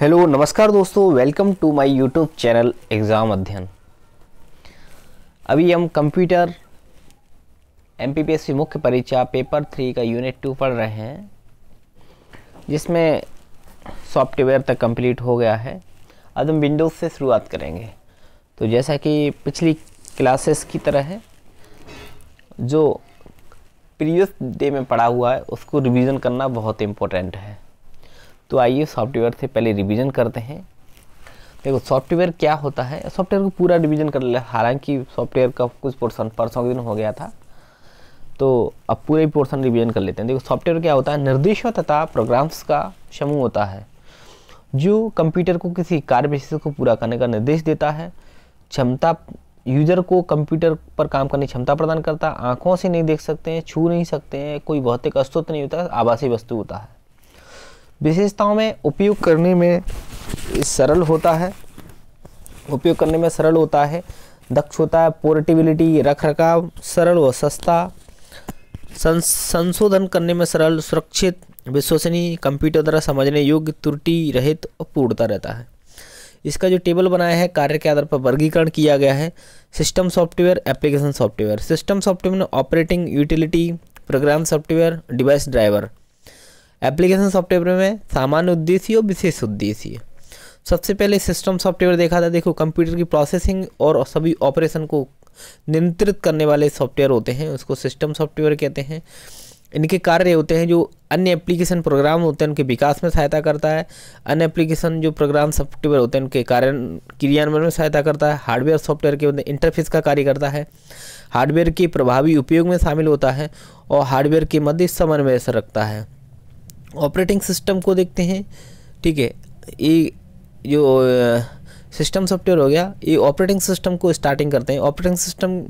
Hello नमस्कार दोस्तों, welcome to my YouTube channel exam Adhyayan. अभी हम कंप्यूटर एमपीपीएससी मुख्य परीक्षा पेपर 3 का यूनिट 2 पढ़ रहे हैं, जिसमें सॉफ्टवेयर तक कंप्लीट हो गया है। अब हम विंडोज़ से शुरुआत करेंगे। तो जैसा कि पिछली क्लासेस की तरह है, जो प्रीवियस डे में पढ़ा हुआ है उसको रिवीजन करना बहुत इम्पोर्टेंट है। तो आइए सॉफ्टवेयर से पहले रिवीजन करते हैं। देखो सॉफ्टवेयर क्या होता है, सॉफ्टवेयर को पूरा रिवीजन कर ले। हालांकि सॉफ्टवेयर का कुछ पोर्शन परसों के दिन हो गया था, तो अब पूरे पोर्शन रिवीजन कर लेते हैं। देखो सॉफ्टवेयर क्या होता है, निर्देशों तथा प्रोग्राम्स का समूह होता है जो कंप्यूटर को किसी कार्य विशेष को पूरा करने का निर्देश देता है। क्षमता यूजर को कंप्यूटर पर काम करने की क्षमता प्रदान करता है। आँखों से नहीं देख सकते हैं, छू नहीं सकते हैं, कोई भौतिक अस्तित्व नहीं होता, आभासी वस्तु होता है। विशेषताओं में उपयोग करने में सरल होता है, दक्ष होता है, पोर्टेबिलिटी रखरखाव सरल व सस्ता, संशोधन करने में सरल, सुरक्षित, विश्वसनीय, कंप्यूटर द्वारा समझने योग्य, त्रुटि रहित और पूर्णता रहता है। इसका जो टेबल बनाया है कार्य के आधार पर वर्गीकरण किया गया है। System software, application software. System software में operating, utility, program software, device driver. Application software में सामान्य उद्देश्य और विशेष उद्देश्य। सबसे पहले सिस्टम सॉफ्टवेयर देखा था। देखो कंप्यूटर की प्रोसेसिंग और सभी ऑपरेशन को नियंत्रित करने वाले सॉफ्टवेयर होते हैं, उसको सिस्टम सॉफ्टवेयर कहते हैं। इनके कार्य होते हैं जो अन्य एप्लीकेशन प्रोग्राम होते हैं उनके विकास में सहायता करता है। अन्य एप्लीकेशन जो प्रोग्राम सॉफ्टवेयर होते हैं उनके क्रियान्वयन में सहायता करता है। हार्डवेयर सॉफ्टवेयर के इंटरफेस का कार्य करता है। हार्डवेयर के प्रभावी उपयोग में शामिल होता है और हार्डवेयर के मध्य समन्वय रखता है। ऑपरेटिंग सिस्टम को देखते हैं, ठीक है। ये जो सिस्टम सॉफ्टवेयर हो गया, ये ऑपरेटिंग सिस्टम को स्टार्टिंग करते हैं। ऑपरेटिंग सिस्टम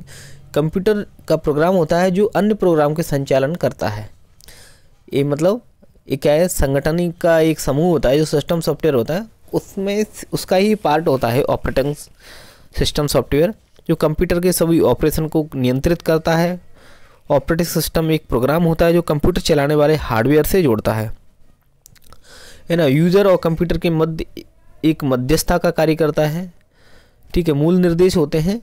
कंप्यूटर का प्रोग्राम होता है जो अन्य प्रोग्राम के संचालन करता है। ये मतलब ये क्या है, संगठन का एक समूह होता है जो सिस्टम सॉफ्टवेयर होता है, उसमें उसका ही पार्ट होता है ऑपरेटिंग सिस्टम सॉफ्टवेयर, जो कंप्यूटर के सभी ऑपरेशन को नियंत्रित करता है। ऑपरेटिंग सिस्टम एक प्रोग्राम होता है जो कंप्यूटर चलाने वाले हार्डवेयर से जोड़ता है ना। यूज़र और कंप्यूटर के मध्य एक मध्यस्थता का कार्य करता है, ठीक है। मूल निर्देश होते हैं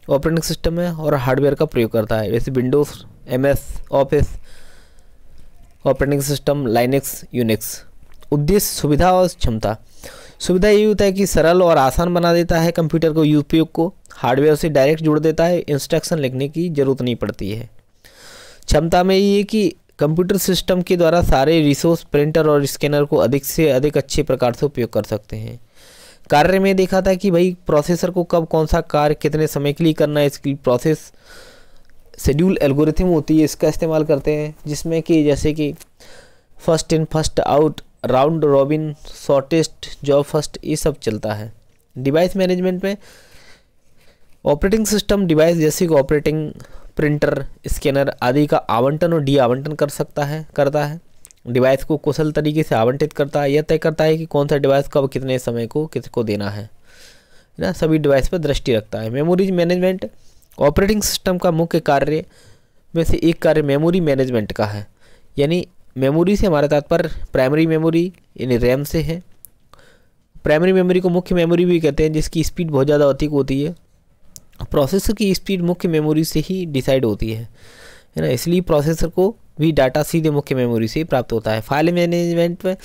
ऑपरेटिंग सिस्टम में और हार्डवेयर का प्रयोग करता है, जैसे Windows, MS office, operating system, Linux, Unix. उद्देश्य, सुविधा और क्षमता। सुविधा ये होता है कि सरल और आसान बना देता है कंप्यूटर को उपयोग को, हार्डवेयर से डायरेक्ट जोड़ देता है, इंस्ट्रक्शन लिखने की ज़रूरत नहीं पड़ती है। क्षमता में ये कि कंप्यूटर सिस्टम के द्वारा सारे रिसोर्स, प्रिंटर और स्कैनर को अधिक से अधिक अच्छे प्रकार से उपयोग कर सकते हैं। कार्य में देखा था कि भाई प्रोसेसर को कब कौन सा कार्य कितने समय के लिए करना है, इसकी प्रोसेस शेड्यूल एल्गोरिथम होती है, इसका इस्तेमाल करते हैं, जिसमें कि जैसे कि first in first out, round robin, shortest job first, ये सब चलता है। डिवाइस मैनेजमेंट में ऑपरेटिंग सिस्टम डिवाइस जैसे कि ऑपरेटिंग प्रिंटर, स्कैनर आदि का आवंटन और डी आवंटन करता है। डिवाइस को कुशल तरीके से आवंटित करता है। यह तय करता है कि कौन सा डिवाइस कब कितने समय को किसको देना है ना। सभी डिवाइस पर दृष्टि रखता है। मेमोरी मैनेजमेंट ऑपरेटिंग सिस्टम का मुख्य कार्य में से एक कार्य मेमोरी मैनेजमेंट का है। यानी मेमोरी से हमारा तात्पर्य प्राइमरी मेमोरी यानी रैम से है। प्राइमरी मेमोरी को मुख्य मेमोरी भी कहते हैं, जिसकी स्पीड बहुत ज़्यादा अधिक होती है। प्रोसेसर की स्पीड मुख्य मेमोरी से ही डिसाइड होती है ना, इसलिए प्रोसेसर को भी डाटा सीधे मुख्य मेमोरी से ही प्राप्त होता है। फाइल मैनेजमेंट में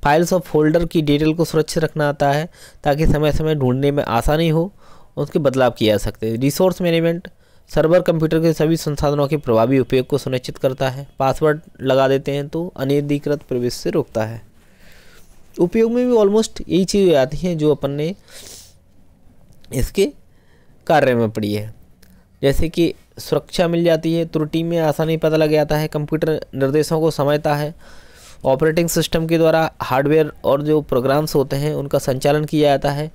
फाइल्स और फोल्डर की डिटेल को सुरक्षित रखना आता है ताकि समय समय ढूंढने में आसानी हो, उसके बदलाव किए जा सकते हैं। रिसोर्स मैनेजमेंट सर्वर कंप्यूटर के सभी संसाधनों के प्रभावी उपयोग को सुनिश्चित करता है। पासवर्ड लगा देते हैं तो अनधिकृत प्रवेश से रोकता है। उपयोग में भी ऑलमोस्ट यही चीज़ें आती हैं जो अपन ने इसके कार्य में पड़ी है, जैसे कि सुरक्षा मिल जाती है, त्रुटि में आसानी पता लग जाता है, कंप्यूटर निर्देशों को समझता है। ऑपरेटिंग सिस्टम के द्वारा हार्डवेयर और जो प्रोग्राम्स होते हैं उनका संचालन किया जाता है।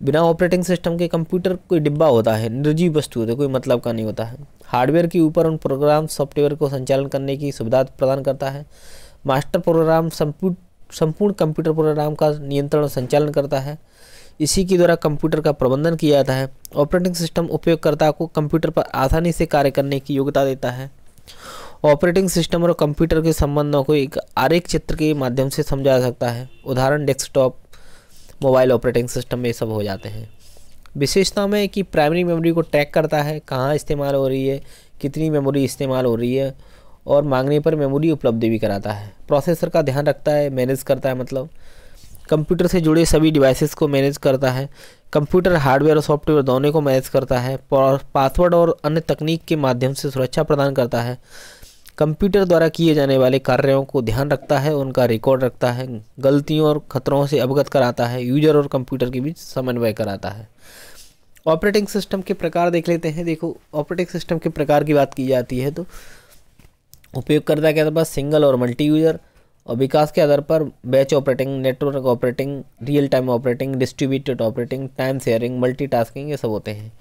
बिना ऑपरेटिंग सिस्टम के कंप्यूटर कोई डिब्बा होता है, निर्जीव वस्तु होती है, कोई मतलब का नहीं होता है। हार्डवेयर के ऊपर उन प्रोग्राम सॉफ्टवेयर को संचालन करने की सुविधा प्रदान करता है। मास्टर प्रोग्राम संपूर्ण कंप्यूटर प्रोग्राम का नियंत्रण और संचालन करता है। इसी के द्वारा कंप्यूटर का प्रबंधन किया जाता है। ऑपरेटिंग सिस्टम उपयोगकर्ता को कंप्यूटर पर आसानी से कार्य करने की योग्यता देता है। ऑपरेटिंग सिस्टम और कंप्यूटर के संबंधों को एक आरेख चित्र के माध्यम से समझा जा सकता है। उदाहरण डेस्कटॉप, मोबाइल ऑपरेटिंग सिस्टम में ये सब हो जाते हैं। विशेषता में कि प्राइमरी मेमोरी को ट्रैक करता है, कहाँ इस्तेमाल हो रही है, कितनी मेमोरी इस्तेमाल हो रही है, और मांगने पर मेमोरी उपलब्ध भी कराता है। प्रोसेसर का ध्यान रखता है, मैनेज करता है, मतलब कंप्यूटर से जुड़े सभी डिवाइसेस को मैनेज करता है। कंप्यूटर हार्डवेयर और सॉफ्टवेयर दोनों को मैनेज करता है। पासवर्ड और अन्य तकनीक के माध्यम से सुरक्षा प्रदान करता है। कंप्यूटर द्वारा किए जाने वाले कार्यों को ध्यान रखता है, उनका रिकॉर्ड रखता है, गलतियों और खतरों से अवगत कराता है, यूजर और कंप्यूटर के बीच समन्वय कराता है। ऑपरेटिंग सिस्टम के प्रकार देख लेते हैं। देखो, ऑपरेटिंग सिस्टम के प्रकार की बात की जाती है तो उपयोगकर्ता के आधार पर सिंगल और मल्टी यूजर, और विकास के आधार पर batch operating, network operating, real time operating, distributed operating, time sharing, multitasking, ये सब होते हैं।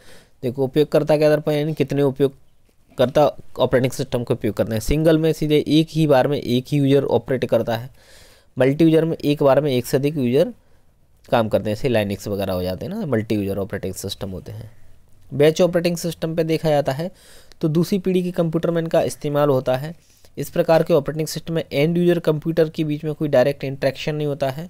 देखो, उपयोगकर्ता के आधार पर यानी कितने उपयोगकर्ता ऑपरेटिंग सिस्टम का उपयोग करते हैं। सिंगल में सीधे एक ही बार में एक ही यूजर ऑपरेट करता है। मल्टी यूजर में एक बार में एक से अधिक यूजर काम करते हैं, जैसे लाइनक्स वगैरह हो जाते हैं ना, मल्टी यूजर ऑपरेटिंग सिस्टम होते हैं। बैच ऑपरेटिंग सिस्टम पे देखा जाता है तो दूसरी पीढ़ी के कंप्यूटर में इनका इस्तेमाल होता है। इस प्रकार के ऑपरेटिंग सिस्टम में एंड यूजर कंप्यूटर के बीच में कोई डायरेक्ट इंटरेक्शन नहीं होता है।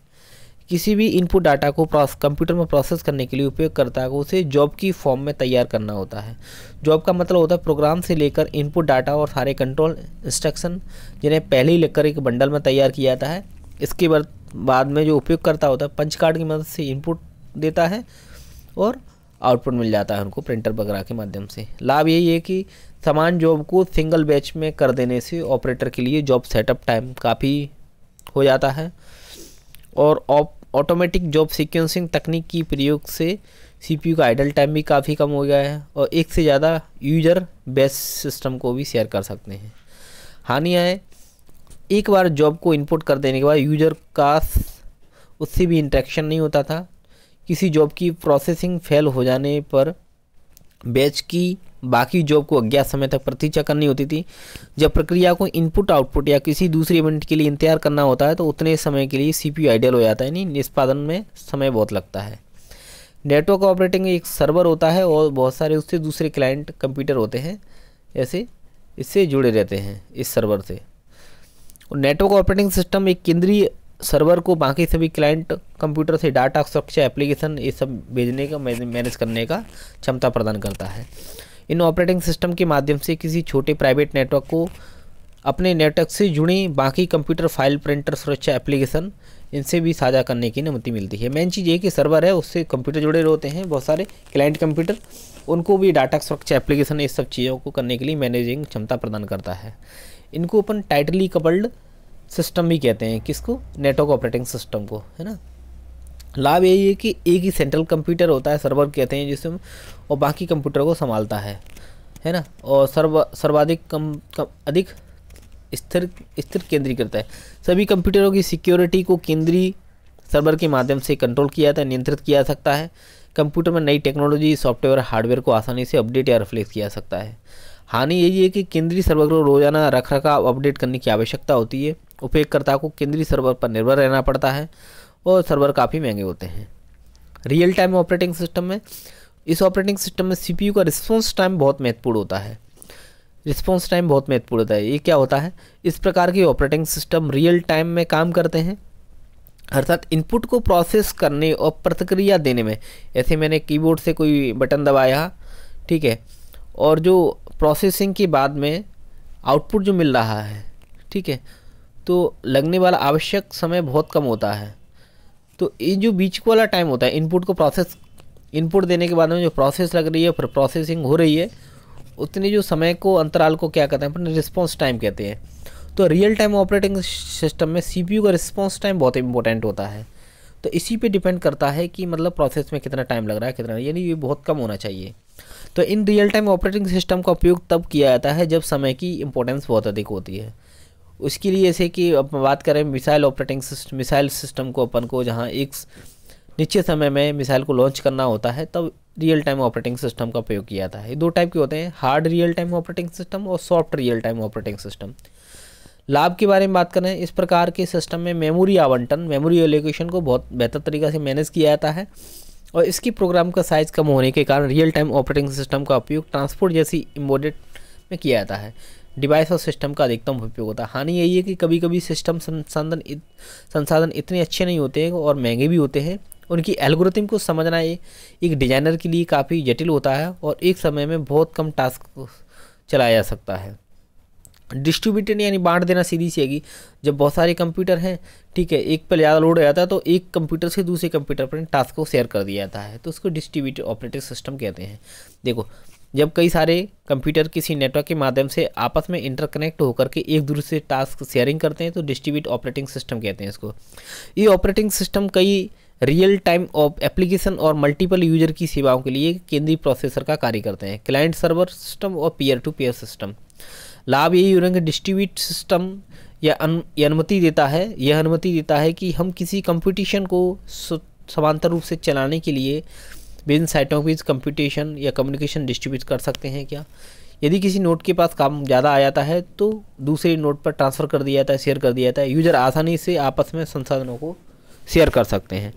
किसी भी इनपुट डाटा को कंप्यूटर में प्रोसेस करने के लिए उपयोगकर्ता को उसे जॉब की फॉर्म में तैयार करना होता है। जॉब का मतलब होता है प्रोग्राम से लेकर इनपुट डाटा और सारे कंट्रोल इंस्ट्रक्शन, जिन्हें पहले ही लिखकर एक बंडल में तैयार किया जाता है। इसके बाद में जो उपयोगकर्ता होता है पंच कार्ड की मदद से इनपुट देता है और आउटपुट मिल जाता है उनको प्रिंटर वगैरह के माध्यम से। लाभ यही है कि समान जॉब को सिंगल बैच में कर देने से ऑपरेटर के लिए जॉब सेटअप टाइम काफ़ी हो जाता है, और ऑटोमेटिक जॉब सीक्वेंसिंग तकनीक की प्रयोग से सीपीयू का आइडल टाइम भी काफ़ी कम हो गया है, और एक से ज़्यादा यूजर बेस सिस्टम को भी शेयर कर सकते हैं। हानियाँ है, एक बार जॉब को इनपुट कर देने के बाद यूजर का उससे भी इंटरेक्शन नहीं होता था। किसी जॉब की प्रोसेसिंग फेल हो जाने पर बैच की बाकी जॉब को अज्ञात समय तक प्रतीक्षा करनी होती थी। जब प्रक्रिया को इनपुट आउटपुट या किसी दूसरे इवेंट के लिए इंतजार करना होता है तो उतने समय के लिए सीपीयू आइडल हो जाता है, यानी निष्पादन में समय बहुत लगता है। नेटवर्क ऑपरेटिंग एक सर्वर होता है और बहुत सारे उससे दूसरे क्लाइंट कंप्यूटर होते हैं, ऐसे इससे जुड़े रहते हैं इस सर्वर से। और नेटवर्क ऑपरेटिंग सिस्टम एक केंद्रीय सर्वर को बाकी सभी क्लाइंट कंप्यूटर से डाटा, सुरक्षा, एप्लीकेशन ये सब भेजने का, मैनेज करने का क्षमता प्रदान करता है। इन ऑपरेटिंग सिस्टम के माध्यम से किसी छोटे प्राइवेट नेटवर्क को अपने नेटवर्क से जुड़े बाकी कंप्यूटर, फाइल, प्रिंटर, सुरक्षा, एप्लीकेशन इनसे भी साझा करने की अनुमति मिलती है। मेन चीज़ ये कि सर्वर है, उससे कंप्यूटर जुड़े होते हैं बहुत सारे क्लाइंट कंप्यूटर, उनको भी डाटा, सुरक्षा, एप्लीकेशन, इस सब चीज़ों को करने के लिए मैनेजिंग क्षमता प्रदान करता है। इनको अपन टाइटली कपल्ड सिस्टम भी कहते हैं, किसको? नेटवर्क ऑपरेटिंग सिस्टम को, है ना। लाभ यही है कि एक ही सेंट्रल कंप्यूटर होता है, सर्वर कहते हैं जिसमें, और बाकी कंप्यूटर को संभालता है ना, और सर्वाधिक अधिक स्थिर केंद्रीकृत है। सभी कंप्यूटरों की सिक्योरिटी को केंद्रीय सर्वर के माध्यम से कंट्रोल किया जाता है, नियंत्रित किया जा सकता है। कंप्यूटर में नई टेक्नोलॉजी, सॉफ्टवेयर, हार्डवेयर को आसानी से अपडेट या रिफ्लेक्ट किया जा सकता है। हानि यही है कि केंद्रीय सर्वर को रोजाना रखरखाव अपडेट करने की आवश्यकता होती है। उपयोगकर्ता को केंद्रीय सर्वर पर निर्भर रहना पड़ता है और सर्वर काफ़ी महंगे होते हैं। रियल टाइम ऑपरेटिंग सिस्टम में, इस ऑपरेटिंग सिस्टम में सीपीयू का रिस्पॉन्स टाइम बहुत महत्वपूर्ण होता है। रिस्पॉन्स टाइम बहुत महत्वपूर्ण होता है। ये क्या होता है? इस प्रकार के ऑपरेटिंग सिस्टम रियल टाइम में काम करते हैं, अर्थात इनपुट को प्रोसेस करने और प्रतिक्रिया देने में। ऐसे मैंने कीबोर्ड से कोई बटन दबाया, ठीक है, और जो प्रोसेसिंग के बाद में आउटपुट जो मिल रहा है, ठीक है, तो लगने वाला आवश्यक समय बहुत कम होता है। तो ये जो बीच वाला टाइम होता है, इनपुट देने के बाद में जो प्रोसेस लग रही है, फिर प्रोसेसिंग हो रही है, उतने जो समय को, अंतराल को क्या कहते हैं अपन? रिस्पॉन्स टाइम कहते हैं। तो रियल टाइम ऑपरेटिंग सिस्टम में सीपीयू का रिस्पॉन्स टाइम बहुत इंपॉर्टेंट होता है। तो इसी पे डिपेंड करता है कि मतलब प्रोसेस में कितना टाइम लग रहा है, कितना, यानी ये बहुत कम होना चाहिए। तो in real time operating system का उपयोग तब किया जाता है जब समय की इंपॉर्टेंस बहुत अधिक होती है। उसके लिए जैसे कि अब बात करें मिसाइल सिस्टम को, अपन को जहाँ एक निश्चित समय में मिसाइल को लॉन्च करना होता है, तब रियल टाइम ऑपरेटिंग सिस्टम का उपयोग किया जाता है। 2 टाइप के होते हैं, hard real time operating system और soft real time operating system. लाभ के बारे में बात करें, इस प्रकार के सिस्टम में मेमोरी आवंटन, मेमोरी एलोकेशन को बहुत बेहतर तरीक़े से मैनेज किया जाता है, और इसकी प्रोग्राम का साइज़ कम होने के कारण रियल टाइम ऑपरेटिंग सिस्टम का उपयोग ट्रांसपोर्ट जैसी एम्बेडेड में किया जाता है। डिवाइस और सिस्टम का अधिकतम उपयोग होता है। हानि यही है कि कभी कभी सिस्टम संसाधन इतने अच्छे नहीं होते हैं और महंगे भी होते हैं, उनकी एल्गोरिथम को समझना एक डिजाइनर के लिए काफ़ी जटिल होता है और एक समय में बहुत कम टास्क चलाया जा सकता है। डिस्ट्रीब्यूटेड यानी बांट देना सीधी सी है, जब बहुत सारे कंप्यूटर हैं, ठीक है, एक पर ज़्यादा लोड हो जाता है तो एक कंप्यूटर से दूसरे कंप्यूटर पर टास्क को शेयर कर दिया जाता है, तो उसको डिस्ट्रीब्यूटेड ऑपरेटिंग सिस्टम कहते हैं। देखो, जब कई सारे कंप्यूटर किसी नेटवर्क के माध्यम से आपस में इंटरकनेक्ट होकर के एक दूसरे से टास्क शेयरिंग करते हैं तो डिस्ट्रीब्यूटेड ऑपरेटिंग सिस्टम कहते हैं इसको। ये ऑपरेटिंग सिस्टम कई रियल टाइम एप्लीकेशन और मल्टीपल यूजर की सेवाओं के लिए केंद्रीय प्रोसेसर का कार्य करते हैं, क्लाइंट सर्वर सिस्टम और पीयर टू पीयर सिस्टम। लाभ यही हो रहा है कि डिस्ट्रीब्यूट सिस्टम यह अनुमति देता है कि हम किसी कंप्यूटेशन को समांतर रूप से चलाने के लिए विभिन्न साइटों के बीच कंप्यूटेशन या कम्युनिकेशन डिस्ट्रीब्यूट कर सकते हैं। क्या यदि किसी नोड के पास काम ज़्यादा आ जाता है तो दूसरे नोड पर ट्रांसफ़र कर दिया जाता है, शेयर कर दिया जाता है, यूजर आसानी से आपस में संसाधनों को शेयर कर सकते हैं।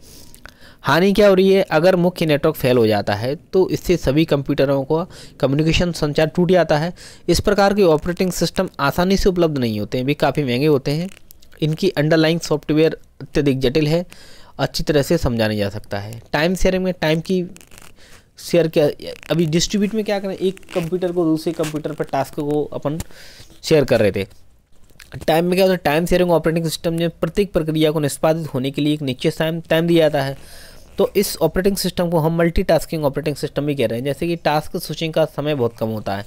हानि क्या हो रही है, अगर मुख्य नेटवर्क फेल हो जाता है तो इससे सभी कंप्यूटरों का कम्युनिकेशन संचार टूट जाता है। इस प्रकार के ऑपरेटिंग सिस्टम आसानी से उपलब्ध नहीं होते हैं, वे काफ़ी महंगे होते हैं, इनकी अंडरलाइंग सॉफ्टवेयर अत्यधिक जटिल है, अच्छी तरह से समझा नहीं जा सकता है। टाइम शेयरिंग में टाइम की शेयर क्या, अभी डिस्ट्रीब्यूट में क्या करें, एक कंप्यूटर को दूसरे कंप्यूटर पर टास्क को अपन शेयर कर रहे थे। टाइम में क्या होता है, टाइम शेयरिंग ऑपरेटिंग सिस्टम में प्रत्येक प्रक्रिया को निष्पादित होने के लिए एक निश्चित टाइम दिया जाता है, तो इस ऑपरेटिंग सिस्टम को हम मल्टीटास्किंग ऑपरेटिंग सिस्टम भी कह रहे हैं। जैसे कि टास्क स्विचिंग का समय बहुत कम होता है,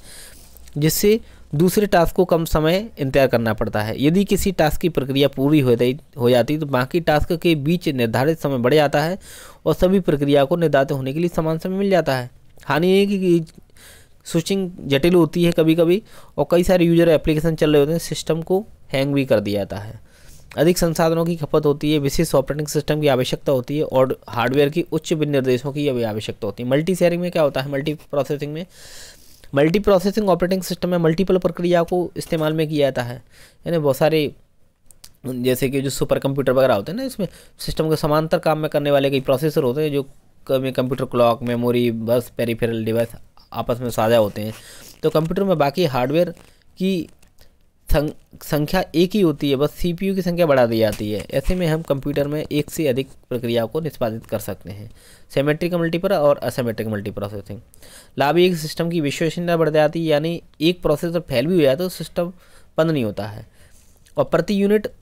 जिससे दूसरे टास्क को कम समय इंतजार करना पड़ता है। यदि किसी टास्क की प्रक्रिया पूरी हो जाती तो बाकी टास्क के बीच निर्धारित समय बढ़ जाता है और सभी प्रक्रिया को निर्धारित होने के लिए समान समय मिल जाता है। हानि ये कि स्विचिंग जटिल होती है कभी कभी और कई सारे यूजर एप्लीकेशन चल रहे होते हैं, सिस्टम को हैंग भी कर दिया जाता है। अधिक संसाधनों की खपत होती है, विशेष ऑपरेटिंग सिस्टम की आवश्यकता होती है और हार्डवेयर की उच्च विनिर्देशों की आवश्यकता होती है। मल्टी शेयरिंग में क्या होता है, मल्टी प्रोसेसिंग ऑपरेटिंग सिस्टम में मल्टीपल प्रक्रिया को इस्तेमाल में किया जाता है, यानी बहुत सारे जैसे कि जो सुपर कंप्यूटर वगैरह होते हैं ना, इसमें सिस्टम के समांतर काम में करने वाले कई प्रोसेसर होते हैं जो कंप्यूटर क्लॉक, मेमोरी, बस, पेरिफेरल डिवाइस आपस में साझा होते हैं। तो कंप्यूटर में बाकी हार्डवेयर की संख्या एक ही होती है, बस सीपीयू की संख्या बढ़ा दी जाती है। ऐसे में हम कंप्यूटर में एक से अधिक प्रक्रिया को निष्पादित कर सकते हैं। सिमेट्रिक मल्टीपर और असिमेट्रिक मल्टीप्रोसेसिंग। लाभ एक सिस्टम की विश्वसनीयता बढ़ जाती है, यानी एक प्रोसेसर फेल भी हो जाए तो सिस्टम बंद नहीं होता है और प्रति यूनिट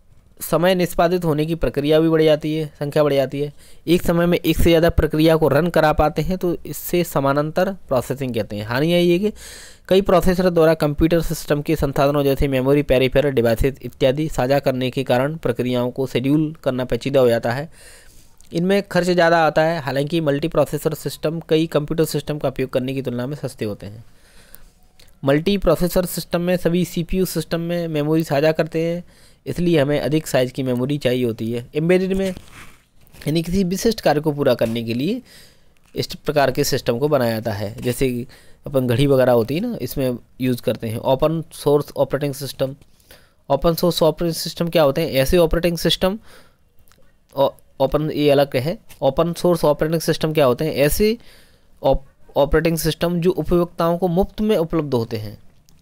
समय निष्पादित होने की प्रक्रिया भी बढ़ जाती है, संख्या बढ़ जाती है। एक समय में एक से ज़्यादा प्रक्रिया को रन करा पाते हैं तो इससे समानांतर प्रोसेसिंग कहते हैं। हानि यही है कि कई प्रोसेसर द्वारा कंप्यूटर सिस्टम के संसाधनों जैसे मेमोरी, पेरिफेरल डिवाइसेस इत्यादि साझा करने के कारण प्रक्रियाओं को शेड्यूल करना पेचीदा हो जाता है। इनमें खर्च ज़्यादा आता है, हालांकि मल्टी प्रोसेसर सिस्टम कई कंप्यूटर सिस्टम का उपयोग करने की तुलना में सस्ते होते हैं। मल्टी प्रोसेसर सिस्टम में सभी सीपीयू सिस्टम में मेमोरी साझा करते हैं, इसलिए हमें अधिक साइज़ की मेमोरी चाहिए होती है। एम्बेडेड में यानी किसी विशिष्ट कार्य को पूरा करने के लिए इस प्रकार के सिस्टम को बनाया जाता है, जैसे कि अपन घड़ी वगैरह होती है ना, इसमें यूज़ करते हैं। Open source operating system. Open source operating system क्या होते हैं, ऐसे ऑपरेटिंग सिस्टम, ओपन ये अलग है। ओपन सोर्स ऑपरेटिंग सिस्टम क्या होते हैं, ऐसे ऑपरेटिंग सिस्टम जो उपयोक्ताओं को मुफ्त में उपलब्ध होते हैं।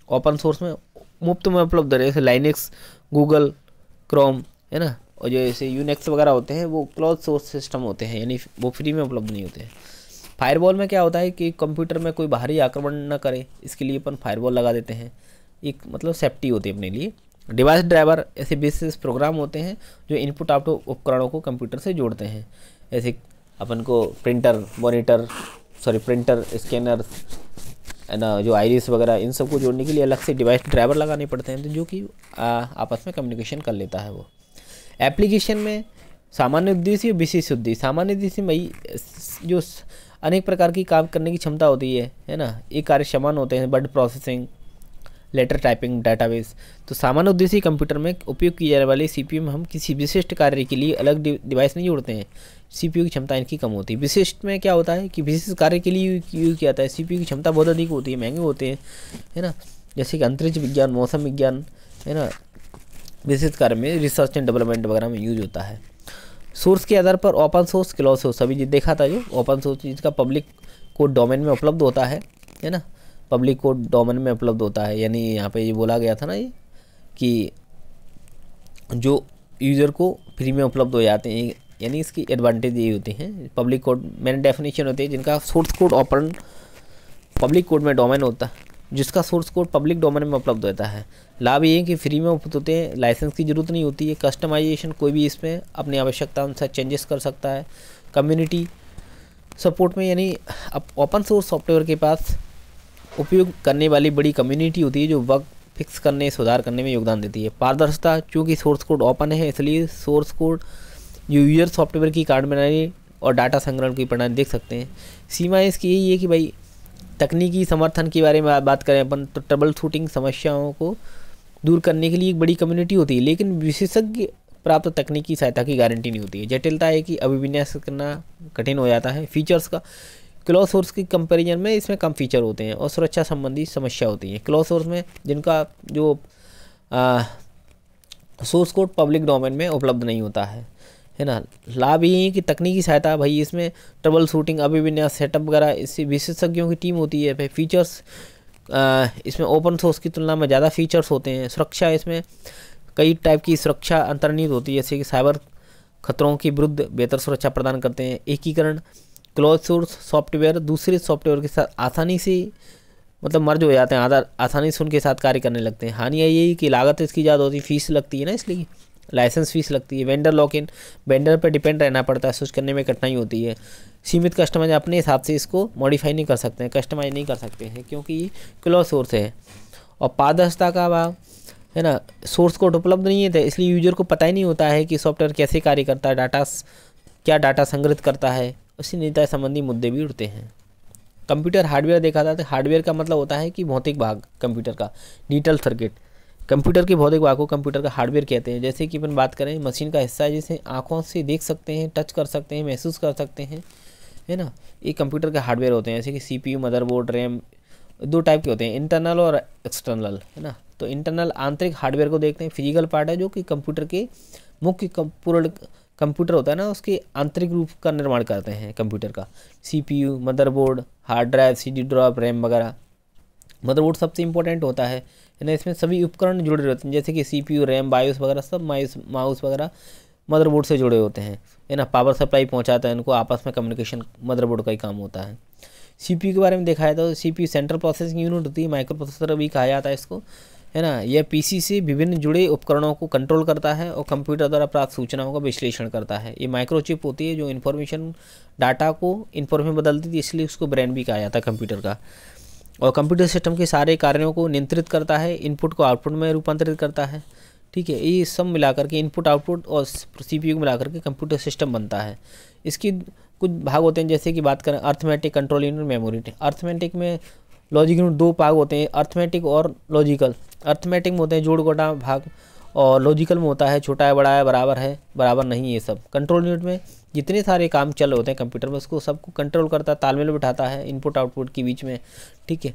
ओपन सोर्स में मुफ्त में उपलब्ध है, जैसे लाइनक्स, गूगल क्रोम है ना, और जो ऐसे यूनिक्स वगैरह होते हैं वो क्लोज सोर्स सिस्टम होते हैं, यानी वो फ्री में उपलब्ध नहीं होते हैं। फायरवॉल में क्या होता है कि कंप्यूटर में कोई बाहरी आक्रमण न करे, इसके लिए अपन फायरवॉल लगा देते हैं, एक मतलब सेफ्टी होती है अपने लिए। डिवाइस ड्राइवर ऐसे विशेष प्रोग्राम होते हैं जो इनपुट आउटपुट उपकरणों को कंप्यूटर से जोड़ते हैं। ऐसे अपन को प्रिंटर, स्कैनर है ना, जो आइरिस वगैरह, इन सबको जोड़ने के लिए अलग से डिवाइस ड्राइवर लगाने पड़ते हैं, तो जो कि आपस में कम्युनिकेशन कर लेता है वो। एप्लीकेशन में सामान्य उद्देश्य, विशेष उद्देश्य। सामान्य उद्देश्य में जो अनेक प्रकार की काम करने की क्षमता होती है ना, एक कार्य समान होते हैं, word processing, letter typing, database. तो सामान्य उद्देश्य कंप्यूटर में उपयोग किए जाने वाले सीपीयू में हम किसी विशिष्ट कार्य के लिए अलग डिवाइस नहीं जोड़ते हैं, सीपीयू की क्षमता इनकी कम होती है। विशिष्ट में क्या होता है कि विशिष्ट कार्य के लिए यूज किया जाता है, सीपीयू की क्षमता बहुत अधिक होती है, महंगे होते हैं, है ना, जैसे कि अंतरिक्ष विज्ञान, मौसम विज्ञान, है ना, विशेष कार्य में रिसर्च एंड डेवलपमेंट वगैरह में यूज होता है। सोर्स के आधार पर ओपन सोर्स, क्लोज सोर्स, अभी देखा था जो ओपन सोर्स जिसका पब्लिक कोड डोमेन में उपलब्ध होता है ना, पब्लिक कोड डोमेन में उपलब्ध होता है, यानी यहाँ पे ये बोला गया था ना ये कि जो यूज़र को फ्री में उपलब्ध हो जाते हैं, यानी इसकी एडवांटेज ये होती हैं। पब्लिक कोड मैंने डेफिनेशन होती है जिनका source code open public code में डोमेन होता है, जिसका सोर्स कोड पब्लिक डोमेन में उपलब्ध होता है। लाभ ये है कि फ्री में उपलब्ध होते हैं, लाइसेंस की ज़रूरत नहीं होती है, कस्टमाइजेशन कोई भी इसमें अपनी आवश्यकता अनुसार चेंजेस कर सकता है। कम्युनिटी सपोर्ट में, यानी अब ओपन सोर्स सॉफ्टवेयर के पास उपयोग करने वाली बड़ी कम्युनिटी होती है जो बग फिक्स करने सुधार करने में योगदान देती है। पारदर्शिता, चूँकि सोर्स कोड ओपन है इसलिए सोर्स कोड यूजर सॉफ्टवेयर की कार्ड बनाने और डाटा संग्रहण की प्रणाली देख सकते हैं। सीमा इसकी यही है कि भाई तकनीकी समर्थन के बारे में बात करें अपन तो ट्रबल शूटिंग समस्याओं को दूर करने के लिए एक बड़ी कम्युनिटी होती है, लेकिन विशेषज्ञ प्राप्त तकनीकी सहायता की गारंटी नहीं होती है। जटिलता है कि अभिविन्यास करना कठिन हो जाता है। फीचर्स का क्लोज सोर्स की कंपैरिजन में इसमें कम फीचर होते हैं और सुरक्षा संबंधी समस्या होती है। क्लोज सोर्स में जिनका जो सोर्स कोड पब्लिक डोमेन में उपलब्ध नहीं होता है ना। लाभ ये है कि तकनीकी सहायता, भाई इसमें ट्रबल शूटिंग अभिविन्यास सेटअप वगैरह इससे विशेषज्ञों की टीम होती है। फिर फीचर्स इसमें ओपन सोर्स की तुलना में ज़्यादा फीचर्स होते हैं। सुरक्षा, इसमें कई टाइप की सुरक्षा अंतर्निहित होती है, जैसे कि साइबर खतरों के विरुद्ध बेहतर सुरक्षा प्रदान करते हैं। एकीकरण, क्लोज सोर्स सॉफ्टवेयर दूसरे सॉफ्टवेयर के साथ आसानी से मतलब मर्ज हो जाते हैं, आसानी से उनके साथ कार्य करने लगते हैं। हानि यही कि लागत इसकी ज़्यादा होती है, फीस लगती है ना, इसलिए लाइसेंस फीस लगती है। वेंडर लॉक इन, वेंडर पर डिपेंड रहना पड़ता है, स्विच करने में कठिनाई होती है। सीमित कस्टमाइज, अपने हिसाब से इसको मॉडिफाई नहीं कर सकते हैं, कस्टमाइज नहीं कर सकते हैं क्योंकि ये क्लोज सोर्स है। और पारदर्शिता का अभाव है ना, सोर्स कोड उपलब्ध नहीं है तो इसलिए यूजर को पता ही नहीं होता है कि सॉफ्टवेयर कैसे कार्य करता है, क्या डाटा संग्रहित करता है, उसी निजता संबंधी मुद्दे भी उठते हैं। कंप्यूटर हार्डवेयर देखा था तो हार्डवेयर का मतलब होता है कि भौतिक भाग कंप्यूटर का, डिजिटल सर्किट। कंप्यूटर के भौतिक भाग को कंप्यूटर का हार्डवेयर कहते हैं। जैसे कि अपन बात करें मशीन का हिस्सा है जिसे आँखों से देख सकते हैं, टच कर सकते हैं, महसूस कर सकते हैं, है ना, ये कंप्यूटर के हार्डवेयर होते हैं। जैसे कि सीपीयू, मदरबोर्ड, रैम, दो टाइप के होते हैं, इंटरनल और एक्सटर्नल, है ना। तो इंटरनल आंतरिक हार्डवेयर को देखते हैं, फिजिकल पार्ट है जो कि कंप्यूटर के मुख्य पूर्ण कंप्यूटर होता है ना, उसके आंतरिक रूप का निर्माण करते हैं कंप्यूटर का। CPU, motherboard, hard drive, CD drop, RAM वगैरह। मदरबोर्ड सबसे इंपॉर्टेंट होता है ना, इसमें सभी उपकरण जुड़े रहते हैं, जैसे कि सीपीयू, रैम, बायोस वगैरह, सब माउस वगैरह मदरबोर्ड से जुड़े होते हैं, है ना। पावर सप्लाई पहुंचाता है इनको, आपस में कम्युनिकेशन मदरबोर्ड का ही काम होता है। सीपीयू के बारे में देखा है तो सीपीयू सेंट्रल प्रोसेसिंग यूनिट होती है, माइक्रो प्रोसेसर भी कहा जाता है इसको, है ना। यह पीसी से विभिन्न जुड़े उपकरणों को कंट्रोल करता है और कंप्यूटर द्वारा प्राप्त सूचनाओं का विश्लेषण करता है। ये माइक्रोचिप होती है जो इन्फॉर्मेशन डाटा को इन्फॉर्मेशन बदलती थी, इसलिए उसको ब्रेन भी कहा जाता है कंप्यूटर का। और कंप्यूटर सिस्टम के सारे कार्यों को नियंत्रित करता है, इनपुट को आउटपुट में रूपांतरित करता है, ठीक है। ये सब मिलाकर के इनपुट आउटपुट और सीपीयू को मिलाकर के कंप्यूटर सिस्टम बनता है। इसकी कुछ भाग होते हैं, जैसे कि बात करें arithmetic, control unit, memory. Arithmetic में लॉजिक यूनिट दो भाग होते हैं, अर्थमेटिक और लॉजिकल। अर्थमेटिक में होते हैं जोड़ घटा भाग और लॉजिकल में होता है छोटा है, बड़ा है, बराबर नहीं, ये सब। कंट्रोल यूनिट में जितने सारे काम चल रहे होते हैं कंप्यूटर में उसको सबको कंट्रोल करता है, तालमेल बिठाता है इनपुट आउटपुट के बीच में, ठीक है।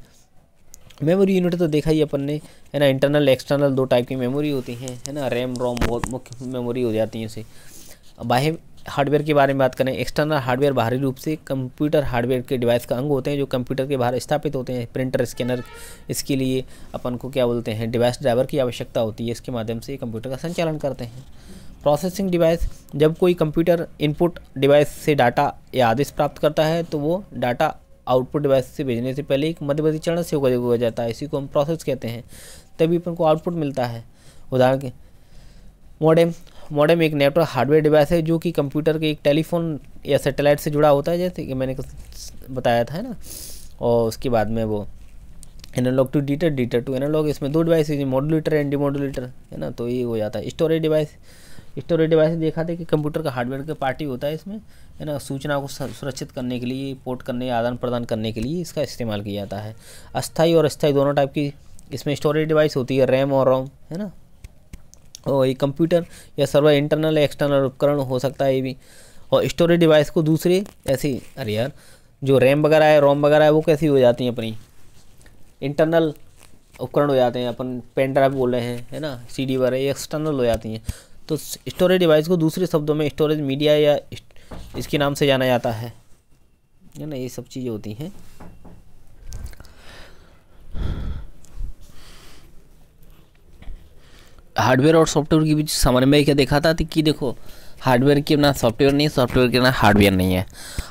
मेमोरी यूनिट तो देखा ही अपन ने, है ना। इंटरनल एक्सटर्नल दो टाइप की मेमोरी होती हैं, है ना। रैम रोम बहुत मुख्य मेमोरी हो जाती है इसे। बाह्य हार्डवेयर के बारे में बात करें, एक्सटर्नल हार्डवेयर बाहरी रूप से कंप्यूटर हार्डवेयर के डिवाइस का अंग होते हैं जो कंप्यूटर के बाहर स्थापित होते हैं। प्रिंटर, स्कैनर, इसके लिए अपन को क्या बोलते हैं, डिवाइस ड्राइवर की आवश्यकता होती है, इसके माध्यम से कंप्यूटर का संचालन करते हैं। प्रोसेसिंग डिवाइस, जब कोई कंप्यूटर इनपुट डिवाइस से डाटा या आदेश प्राप्त करता है तो वो डाटा आउटपुट डिवाइस से भेजने से पहले एक मध्यवर्ती चरण से हो जाता है, इसी को हम प्रोसेस कहते हैं, तभी अपन को आउटपुट मिलता है। उदाहरण के मॉडेम एक नेटवर्क हार्डवेयर डिवाइस है जो कि कंप्यूटर के एक टेलीफोन या सैटेलाइट से जुड़ा होता है, जैसे कि मैंने बताया था, है ना। और उसके बाद में वो analogue to digital, digital to analogue, इसमें दो डिवाइस है, मॉड्यूलेटर एंड डिमॉड्यूलेटर, है ना। तो ये हो जाता है। स्टोरेज डिवाइस देखा था कि कंप्यूटर का हार्डवेयर का पार्ट ही होता है इसमें, है ना। सूचना को सुरक्षित करने के लिए, पोर्ट करने, आदान प्रदान करने के लिए इसका इस्तेमाल किया जाता है। अस्थायी और अस्थायी दोनों टाइप की इसमें स्टोरेज डिवाइस होती है, रैम और रोम, है ना। और ये कंप्यूटर या सर्वर इंटरनल या एक्सटर्नल उपकरण हो सकता है ये भी। और स्टोरेज डिवाइस को दूसरे ऐसे, अरे यार, जो रैम वगैरह है, रोम वगैरह है, वो कैसी हो जाती हैं अपनी इंटरनल उपकरण हो जाते हैं, अपन पेन ड्राइव बोल रहे हैं, है ना, सीडी वगैरह, ये एक्सटर्नल हो जाती हैं। तो स्टोरेज डिवाइस को दूसरे शब्दों में स्टोरेज मीडिया या इसके नाम से जाना जाता है ना। ये सब चीज़ें होती हैं। हार्डवेयर और सॉफ्टवेयर के बीच समन्वय क्या देखा था कि देखो हार्डवेयर के बिना सॉफ्टवेयर नहीं है, सॉफ्टवेयर के बिना हार्डवेयर नहीं है।